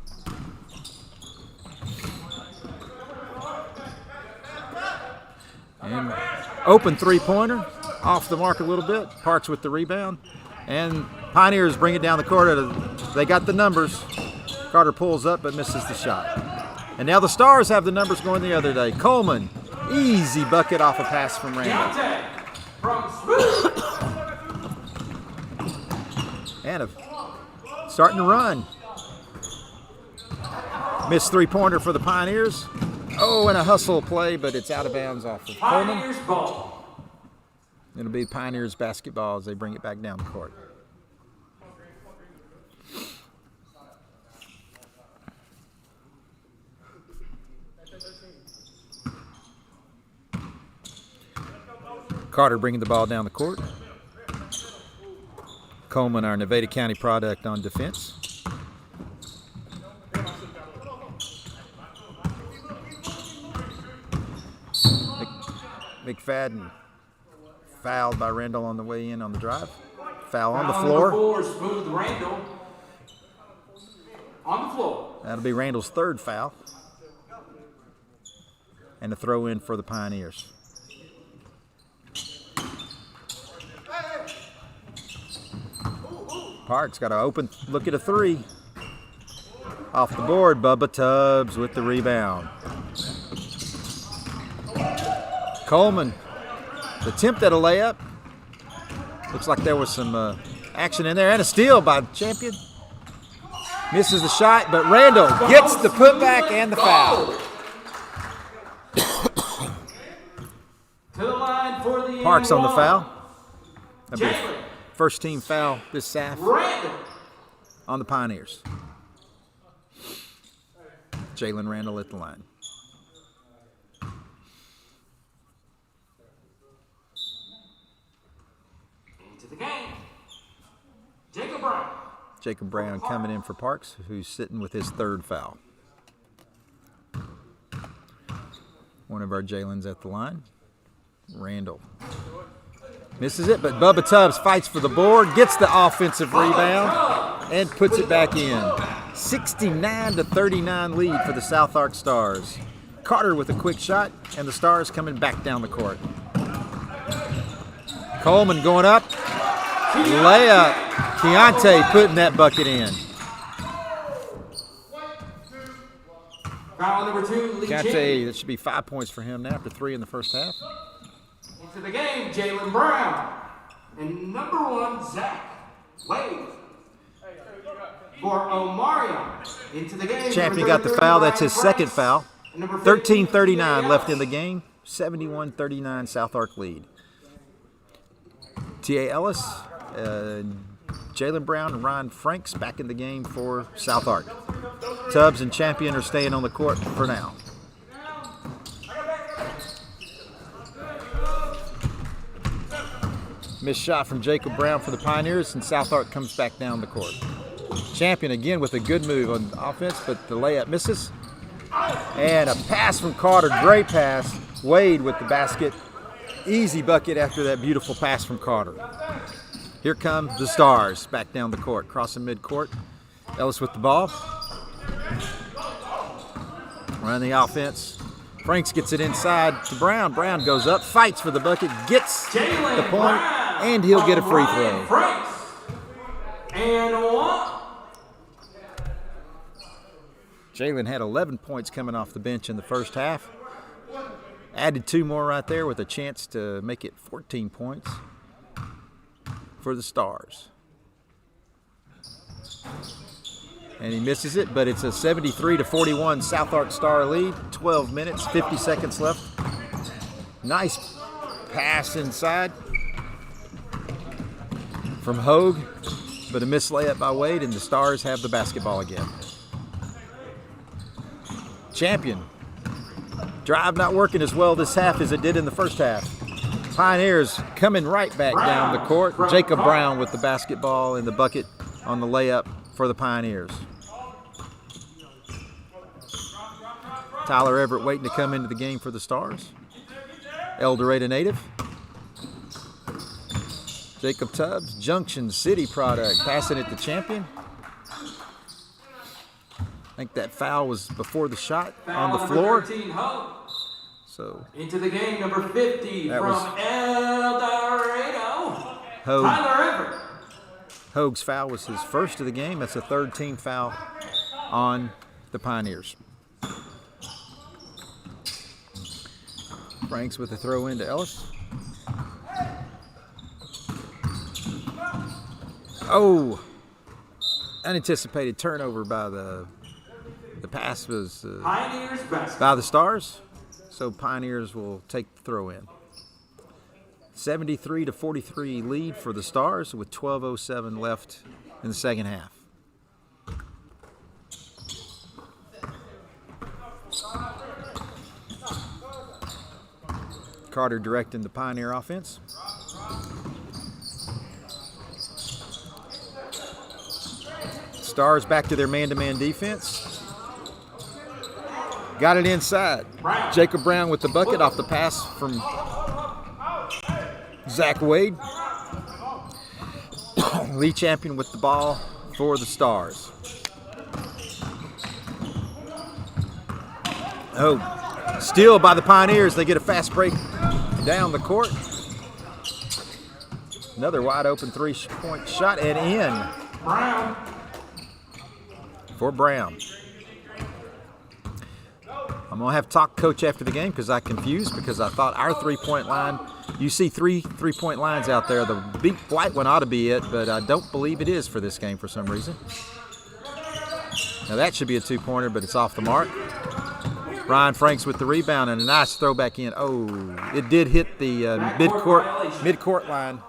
And open three-pointer, off the mark a little bit. Parks with the rebound. And Pioneers bring it down the court. They got the numbers. Carter pulls up but misses the shot. And now the Stars have the numbers going the other day. Coleman, easy bucket off a pass from Randall. And starting to run. Missed three-pointer for the Pioneers. Oh, and a hustle play, but it's out of bounds off of Coleman. Pioneers ball. It'll be Pioneers basketball as they bring it back down the court. Carter bringing the ball down the court. Coleman, our Nevada County product, on defense. McFadden fouled by Randall on the way in on the drive. Foul on the floor. Smooth Randall on the floor. That'll be Randall's third foul. And a throw in for the Pioneers. Parks got an open look at a three. Off the board, Bubba Tubbs with the rebound. Coleman, the attempt at a layup. Looks like there was some action in there. And a steal by Champion. Misses the shot, but Randall gets the putback and the foul. To the line for the Parks on the one. foul. That'd be Jalen first team foul this half Randall. on the Pioneers. Jalen Randall at the line. Into the game. Jacob Brown. Jacob Brown coming in for Parks, who's sitting with his third foul. One of our Jalen's at the line. Randall misses it, but Bubba Tubbs fights for the board, gets the offensive rebound, and puts it back in. 69-39 lead for the SouthArk Stars. Carter with a quick shot, and the Stars coming back down the court. Coleman going up. Layup. Keontae putting that bucket in. Foul number 2, Lee Keontae, Champion. that should be 5 points for him now after 3 in the first half. Into the game, Jalen Brown. And number 1, Zach Wade. For Omarion. Into the game. Champion got the foul. That's his second foul. 13:39 left in the game. 71-39 SouthArk lead. T.A. Ellis, Jalen Brown, and Ryan Franks back in the game for SouthArk. Tubbs and Champion are staying on the court for now. Missed shot from Jacob Brown for the Pioneers, and SouthArk comes back down the court. Champion again with a good move on offense, but the layup misses. And a pass from Carter, great pass. Wade with the basket Easy bucket after that beautiful pass from Carter. Here come the Stars back down the court, crossing midcourt. Ellis with the ball. Running the offense. Franks gets it inside to Brown. Brown goes up, fights for the bucket, gets the point, and he'll get a free throw. Franks. And one. Jalen had 11 points coming off the bench in the first half. Added 2 more right there with a chance to make it 14 points for the Stars. And he misses it, but it's a 73-41 SouthArk Star lead. 12 minutes, 50 seconds left. Nice pass inside from Hogue, but a missed layup by Wade, and the Stars have the basketball again. Champion. Drive not working as well this half as it did in the first half. Pioneers coming right back down the court. Jacob Brown with the basketball and the bucket on the layup for the Pioneers. Tyler Everett waiting to come into the game for the Stars. El Dorado native. Jacob Tubbs, Junction City product, passing it to Champion. I think that foul was before the shot on the floor. 13, Hogue. So Into the game, number 50 That from was El Dorado. Hogue. Tyler Everett. Hogue's foul was his first of the game. That's a third team foul on the Pioneers. Franks with the throw in to Ellis. Oh, unanticipated turnover by the pass was Pioneers basketball. by the Stars, so Pioneers will take the throw in. 73-43 lead for the Stars with 12:07 left in the second half. Carter directing the Pioneer offense. Stars back to their man-to-man defense. Got it inside. Jacob Brown with the bucket off the pass from Zach Wade. Lee Champion with the ball for the Stars. Oh, steal by the Pioneers. They get a fast break down the court. Another wide open 3-point shot and in Brown. for Brown. I'm going to have to talk to Coach after the game because I confused because I thought our 3-point line, you see 3-point lines out there. The big white one ought to be it, but I don't believe it is for this game for some reason. Now that should be a 2-pointer, but it's off the mark. Ryan Franks with the rebound and a nice throw back in. Oh, it did hit the midcourt line.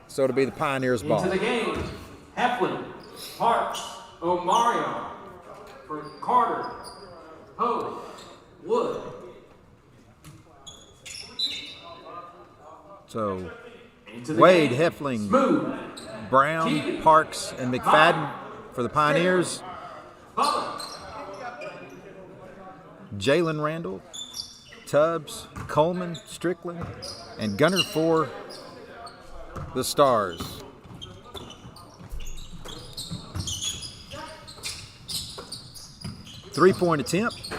So it'll be the Pioneers' ball. Into the game, Heflin, Parks, Omarion, for Carter, Hogue, Wood. So Into the Wade, game, Hefling, Smooth, Brown, Keating, Parks, and McFadden for the Pioneers. Butler, Jalen Randall, Tubbs, Coleman, Strickland, and Gunner for the Stars. Three-point attempt.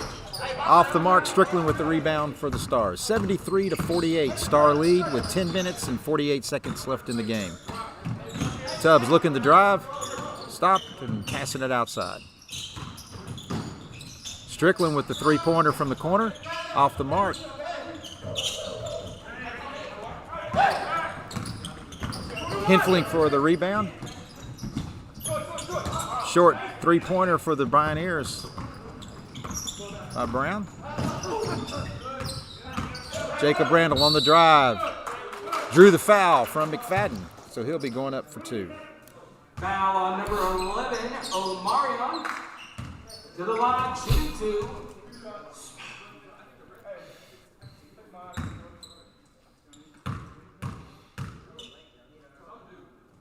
Off the mark, Strickland with the rebound for the Stars. 73-48, Star lead with 10 minutes and 48 seconds left in the game. Tubbs looking to drive, stopped, and passing it outside. Strickland with the three-pointer from the corner, off the mark. Hinfling for the rebound. Short three-pointer for the Pioneers by Brown. Jacob Randall on the drive. Drew the foul from McFadden, so he'll be going up for two. foul on number 11, Omarion. To the line, shooting two.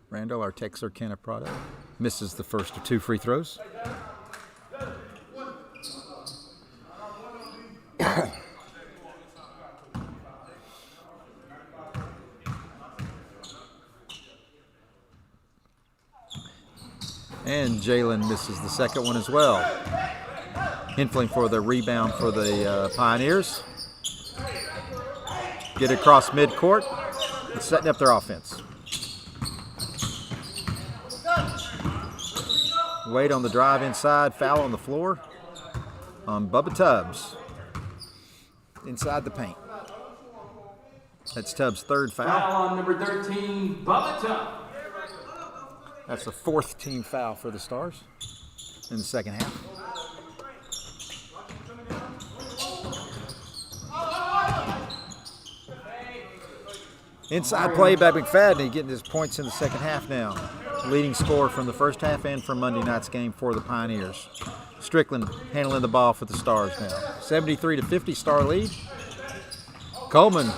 Randall, our Texarkana product, misses the first of two free throws. And Jalen misses the second one as well. Hinfling for the rebound for the Pioneers. Get it across midcourt. Setting up their offense. Wade on the drive inside. Foul on the floor on Bubba Tubbs. Inside the paint. That's Tubbs' third foul. Foul on number 13, Bubba Tubbs. That's the fourth team foul for the Stars in the second half. Inside play by McFadden, getting his points in the second half now. Leading scorer from the first half and from Monday night's game for the Pioneers. Strickland handling the ball for the Stars now. 73-50 Star lead. Coleman,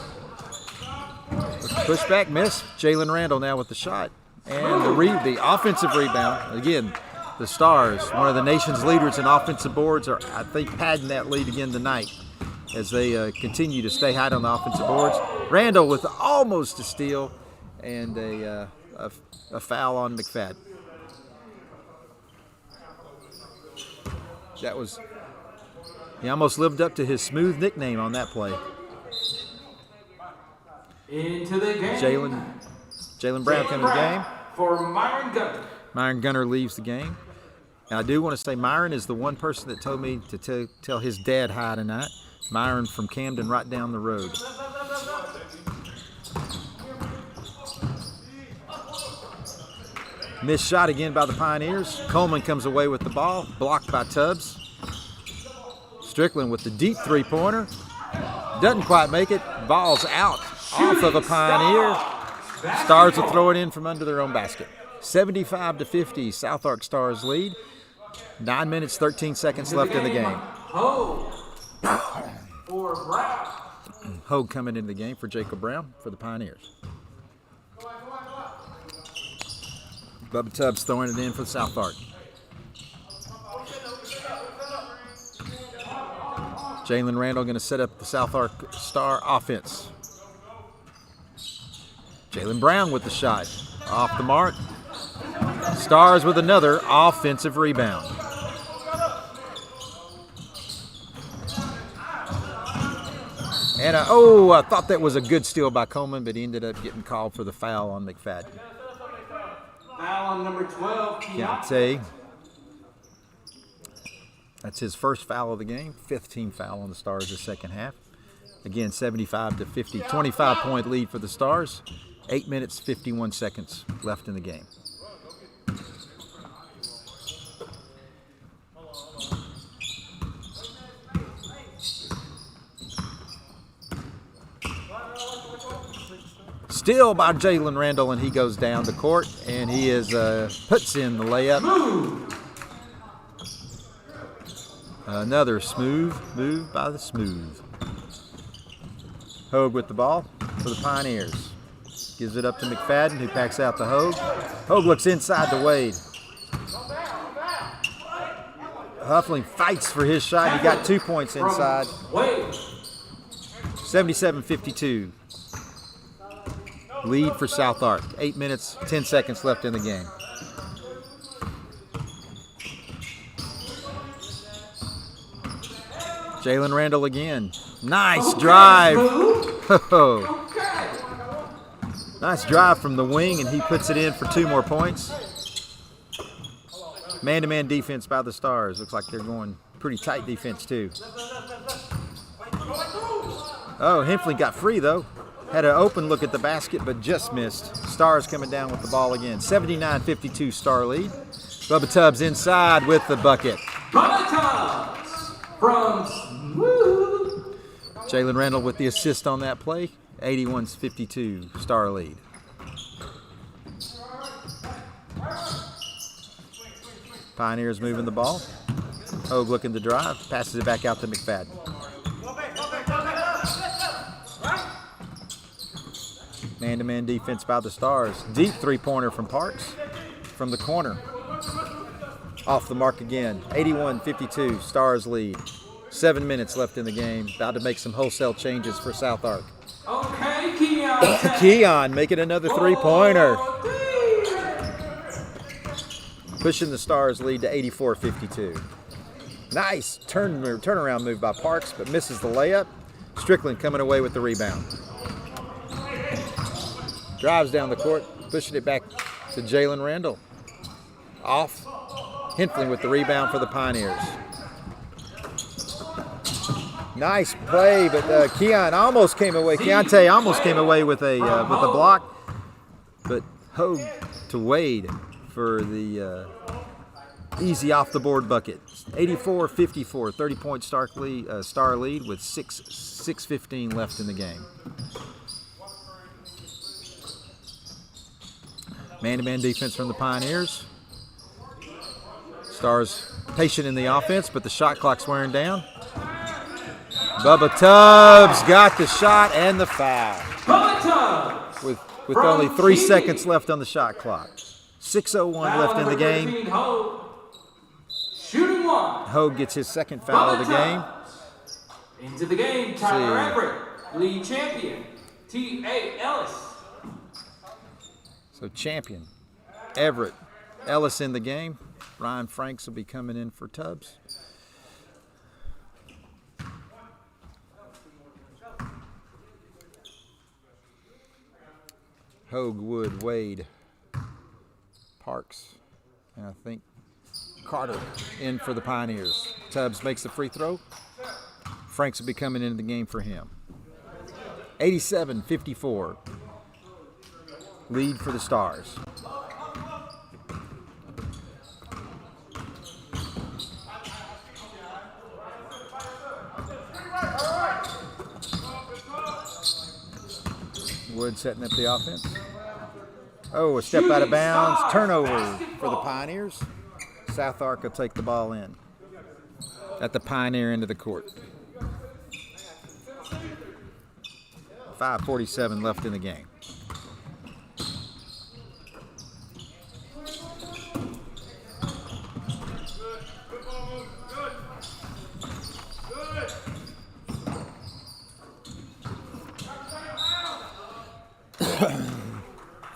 pushback miss. Jalen Randall now with the shot. And the offensive rebound. Again, the Stars, one of the nation's leaders in offensive boards, are, I think, padding that lead again tonight as they continue to stay high on the offensive boards. Randall with almost a steal and a foul on McFadden. That was, he almost lived up to his smooth nickname on that play. Into the game. Jalen Brown coming to the game. For Myron Gunner. Myron Gunner leaves the game. And I do want to say Myron is the one person that told me to tell his dad hi tonight. Myron from Camden right down the road. Missed shot again by the Pioneers. Coleman comes away with the ball, blocked by Tubbs. Strickland with the deep three-pointer. Doesn't quite make it. Ball's out off of a Pioneer. Stars will throw it in from under their own basket. 75-50, SouthArk Stars lead. 9 minutes, 13 seconds left in the game. Hogue coming into the game for Jacob Brown for the Pioneers. Bubba Tubbs throwing it in for SouthArk. Jalen Randall going to set up the SouthArk Star offense. Jalen Brown with the shot. Off the mark. Stars with another offensive rebound. And I thought that was a good steal by Coleman, but he ended up getting called for the foul on McFadden. Foul on number 12, Keontae. That's his first foul of the game. Fifth team foul on the Stars the second half. Again, 75-50, 25-point lead for the Stars. 8 minutes, 51 seconds left in the game. Steal by Jalen Randall, and he goes down the court, and he puts in the layup. Another smooth move by the Smooth. Hogue with the ball for the Pioneers. Gives it up to McFadden, who packs out the Hogue. Hogue looks inside to Wade. Huffling fights for his shot. He got 2 points inside. 77-52. Lead for SouthArk. 8 minutes, 10 seconds left in the game. Jalen Randall again. Nice drive. Nice drive from the wing, and he puts it in for 2 more points. Man-to-man defense by the Stars. Looks like they're going pretty tight defense, too. Oh, Hinfling got free, though. Had an open look at the basket, but just missed. Stars coming down with the ball again. 79-52 Star lead. Bubba Tubbs inside with the bucket. Bubba Tubbs from Smooth. Jalen Randall with the assist on that play. 81-52 Star lead. Pioneers moving the ball. Hogue looking to drive. Passes it back out to McFadden. Man-to-man defense by the Stars. Deep three-pointer from Parks from the corner. Off the mark again. 81-52, Stars lead. 7 minutes left in the game. About to make some wholesale changes for SouthArk. Okay, Keon. Keon making another three-pointer. pushing the Stars' lead to 84-52. Nice turnaround move by Parks, but misses the layup. Strickland coming away with the rebound. Drives down the court, pushing it back to Jalen Randall. Off. Hinfling with the rebound for the Pioneers. Nice play, but Keontae almost came away with a block, but Hogue to Wade for the easy off the board bucket. 84-54, 30-point Star lead with 6:15 left in the game. Man-to-man defense from the Pioneers. Stars patient in the offense, but the shot clock's wearing down. Bubba Tubbs got the shot and the foul. Bubba Tubbs with only 3 seconds left on the shot clock. 6:01 left in the game. 13, Hogue. Shooting one. Hogue gets his second foul of the game. Into the game, Tyler Everett, league champion, T.A. Ellis. So champion, Everett, Ellis in the game. Ryan Franks will be coming in for Tubbs. Hogue, Wood, Wade, Parks, and I think Carter in for the Pioneers. Tubbs makes the free throw. Franks will be coming into the game for him. 87-54. Lead for the Stars. Wood setting up the offense. Oh, a step out of bounds. Turnover for the Pioneers. SouthArk will take the ball in at the Pioneer end of the court. 5:47 left in the game.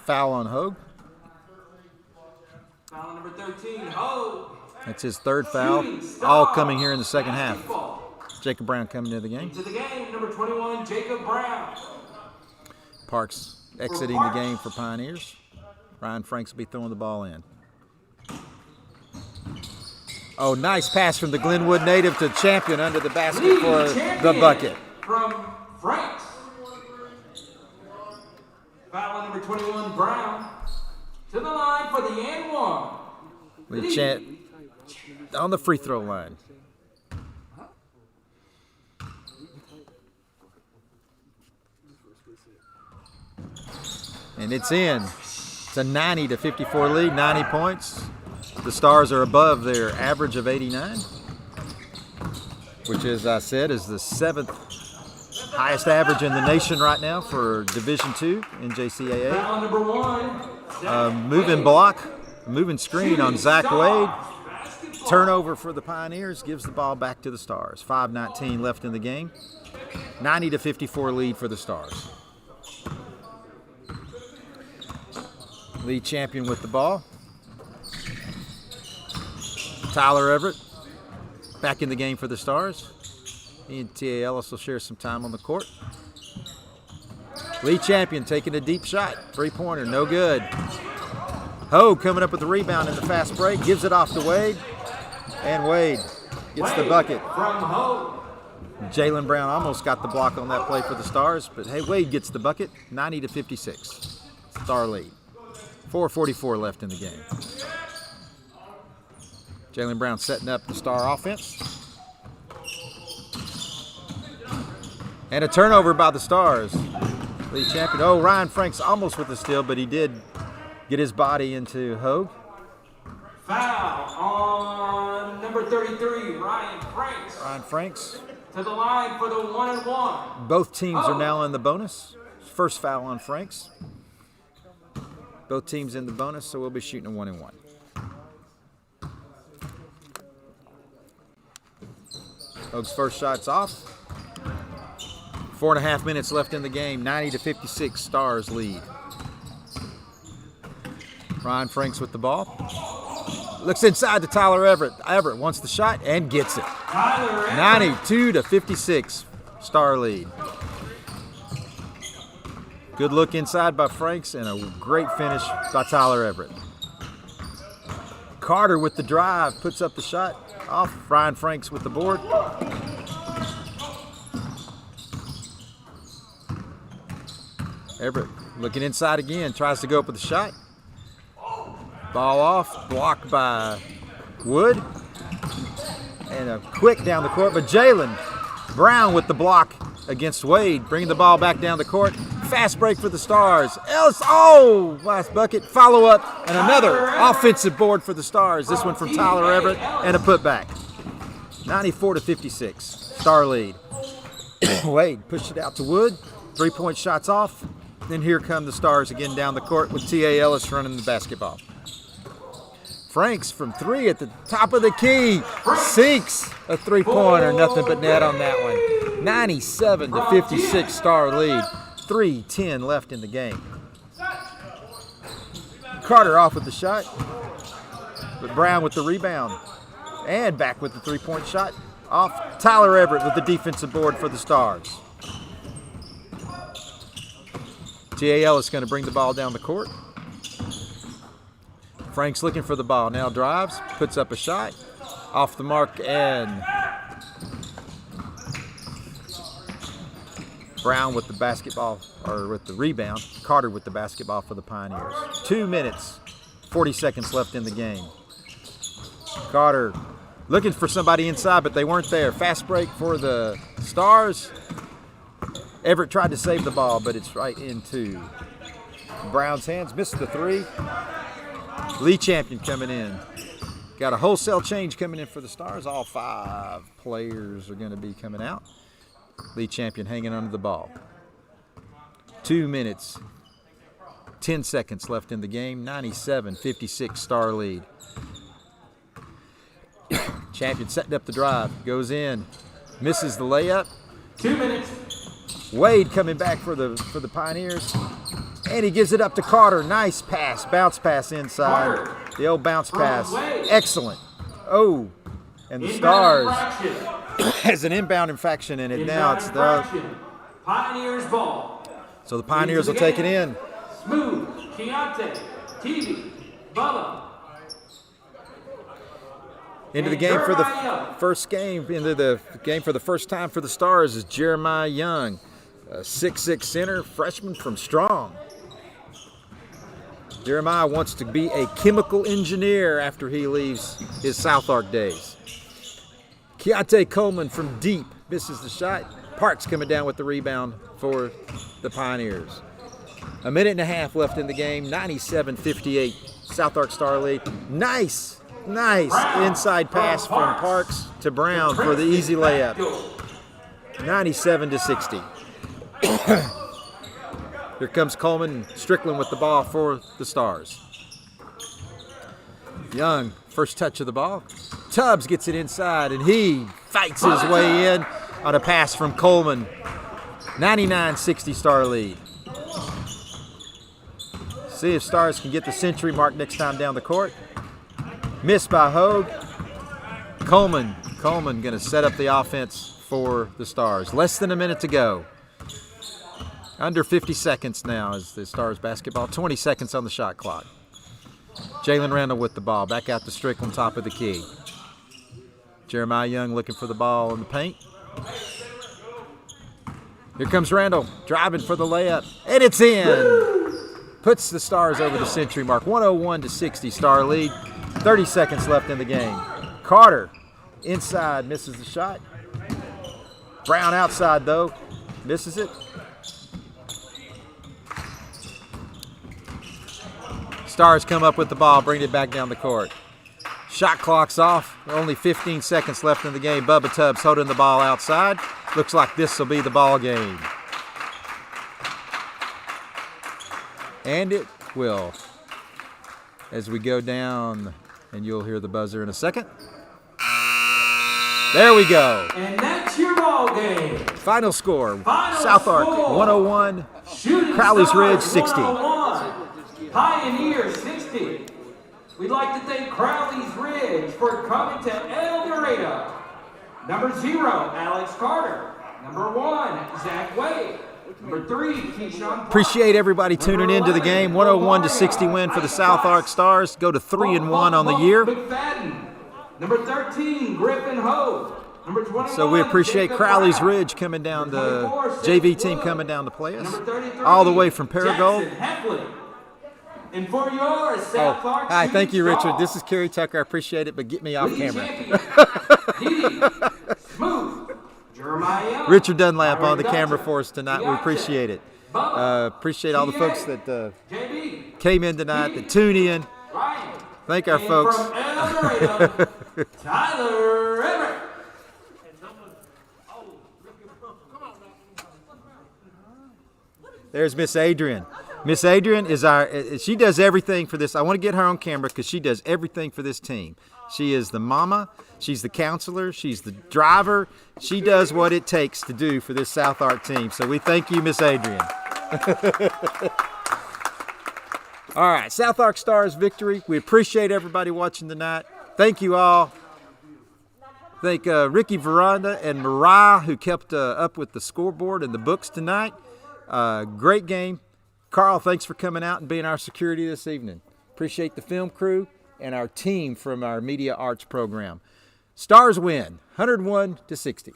Foul on Hogue. Foul number 13, Hogue. That's his third foul. All coming here in the second half. Jacob Brown coming into the game. Into the game, number 21, Jacob Brown. Parks exiting the game for Pioneers. Ryan Franks will be throwing the ball in. Oh, nice pass from the Glenwood native to Champion under the basket for the bucket. From Franks. Foul number 21, Brown. To the line for the and one. The chant on the free throw line. And it's in. It's a 90-54 lead, 90 points. The Stars are above their average of 89, which, as I said, is the 7th highest average in the nation right now for Division II in JCAA. Foul number 1. Moving block, moving screen on Zach Wade. Turnover for the Pioneers, gives the ball back to the Stars. 5:19 left in the game. 90-54 lead for the Stars. Lead champion with the ball. Tyler Everett back in the game for the Stars. He and T.A. Ellis will share some time on the court. Lead champion taking a deep shot. Three-pointer, no good. Hogue coming up with the rebound in the fast break. Gives it off to Wade. And Wade gets the bucket. From Hogue. Jalen Brown almost got the block on that play for the Stars. But, hey, Wade gets the bucket. 90-56. Star lead. 4:44 left in the game. Jalen Brown setting up the Star offense. And a turnover by the Stars. Lead champion. Oh, Ryan Franks almost with the steal, but he did get his body into Hogue. Foul on number 33, Ryan Franks. Ryan Franks. To the line for the 1-and-1. Both teams are now in the bonus. First foul on Franks. Both teams in the bonus, so we'll be shooting a 1-and-1. Hogue's first shot's off. 4.5 minutes left in the game. 90-56, Stars lead. Ryan Franks with the ball. Looks inside to Tyler Everett. Everett wants the shot and gets it. Tyler Everett. 92-56, Star lead. Good look inside by Franks and a great finish by Tyler Everett. Carter with the drive, puts up the shot. Off, Ryan Franks with the board. Everett looking inside again, tries to go up with the shot. Ball off, blocked by Wood. And a quick down the court, but Jalen Brown with the block against Wade, bringing the ball back down the court. Fast break for the Stars. Ellis, last bucket, follow up, and another offensive board for the Stars. This one from Tyler Everett, and a putback. 94-56, Star lead. Wade pushed it out to Wood. 3-point shots off. Then here come the Stars again down the court with T.A. Ellis running the basketball. Franks from 3 at the top of the key. Sinks a 3-pointer. Nothing but net on that one. 97-56 Star lead. 3:10 left in the game. Carter off with the shot. But Brown with the rebound. And back with the 3-point shot. Off. Tyler Everett with the defensive board for the Stars. T.A. Ellis going to bring the ball down the court. Frank's looking for the ball. Now drives, puts up a shot. Off the mark, and Brown with the basketball, or with the rebound. Carter with the basketball for the Pioneers. 2 minutes, 40 seconds left in the game. Carter looking for somebody inside, but they weren't there. Fast break for the Stars. Everett tried to save the ball, but it's right into Brown's hands. Missed the 3. Lee Champion coming in. Got a wholesale change coming in for the Stars. All 5 players are going to be coming out. Lee Champion hanging under the ball. 2 minutes, 10 seconds left in the game. 97-56 Star lead. Champion setting up the drive. Goes in. Misses the layup. 2 minutes. Wade coming back for the Pioneers. And he gives it up to Carter. Nice pass. Bounce pass inside. Carter. The old bounce pass. Wade. Excellent. Oh, and the Inbound Stars infraction. has an inbound infraction in it. Now Inbound it's the infraction. Pioneers ball. so the Pioneers will take it in. Smooth, Keontae, TV, Bubba. Into the game for the first game. Into the game for the first time for the Stars is Jeremiah Young, a 6'6" center, freshman from Strong. Jeremiah wants to be a chemical engineer after he leaves his SouthArk days. Keontae Coleman from deep misses the shot. Parks coming down with the rebound for the Pioneers. A minute and a half left in the game. 97-58 SouthArk Star lead. Nice inside pass from Parks to Brown for the easy layup. 97-60. Here comes Coleman, Strickland with the ball for the Stars. Young, first touch of the ball. Tubbs gets it inside, and he fights his way in on a pass from Coleman. 99-60 Star lead. See if Stars can get the century mark next time down the court. Missed by Hogue. Coleman going to set up the offense for the Stars. Less than a minute to go. Under 50 seconds now is the Stars basketball. 20 seconds on the shot clock. Jalen Randall with the ball. Back out to Strickland, top of the key. Jeremiah Young looking for the ball in the paint. Here comes Randall, driving for the layup, and it's in. Puts the Stars over the century mark. 101-60 Star lead. 30 seconds left in the game. Carter inside, misses the shot. Brown outside though, misses it. Stars come up with the ball, bring it back down the court. Shot clock's off. Only 15 seconds left in the game. Bubba Tubbs holding the ball outside. Looks like this will be the ball game. And it will. As we go down, and you'll hear the buzzer in a second. There we go. And that's your ball game. Final score. Final SouthArk score. 101. Shooting Crowley's Stars Ridge 60. 101. Pioneers 60. we'd like to thank Crowley's Ridge for coming to El Dorado. Number 0, Alex Carter. Number 1, Zach Wade. Number 3, Keyshawn. Appreciate everybody tuning into the game. 101-60 win for the SouthArk Stars. Go to 3-1 on the year. McFadden. Number 13, Griffin Ho. Number 21, So we appreciate Jacob Crowley's Brown. Ridge coming down, the Number 24, JV Seth team Wood. coming down to play us. Number 33, All the way from Paragould. Jackson Heflin. And for your Oh, SouthArk hi, thank you, Richard. Star, This is Kerry Tucker. I appreciate it, but get me off league camera. champion, Didi Smooth, Jeremiah Young, Richard Dunlap on the Byron camera Dutton, for us tonight. We Deontay, appreciate it. Bubba, Appreciate all the TA, folks that JB, came in tonight, that tune in. Ryan, Thank our and folks. from El Dorado, Tyler Everett. There's Miss Adrian. Miss Adrian is she does everything for this. I want to get her on camera because she does everything for this team. She is the mama, she's the counselor, she's the driver. She does what it takes to do for this SouthArk team. So we thank you, Miss Adrian. All right, SouthArk Stars victory. We appreciate everybody watching tonight. Thank you all. Thank Ricky Veranda and Mariah who kept up with the scoreboard and the books tonight. Great game. Carl, thanks for coming out and being our security this evening. Appreciate the film crew and our team from our Media Arts program. Stars win, 101-60.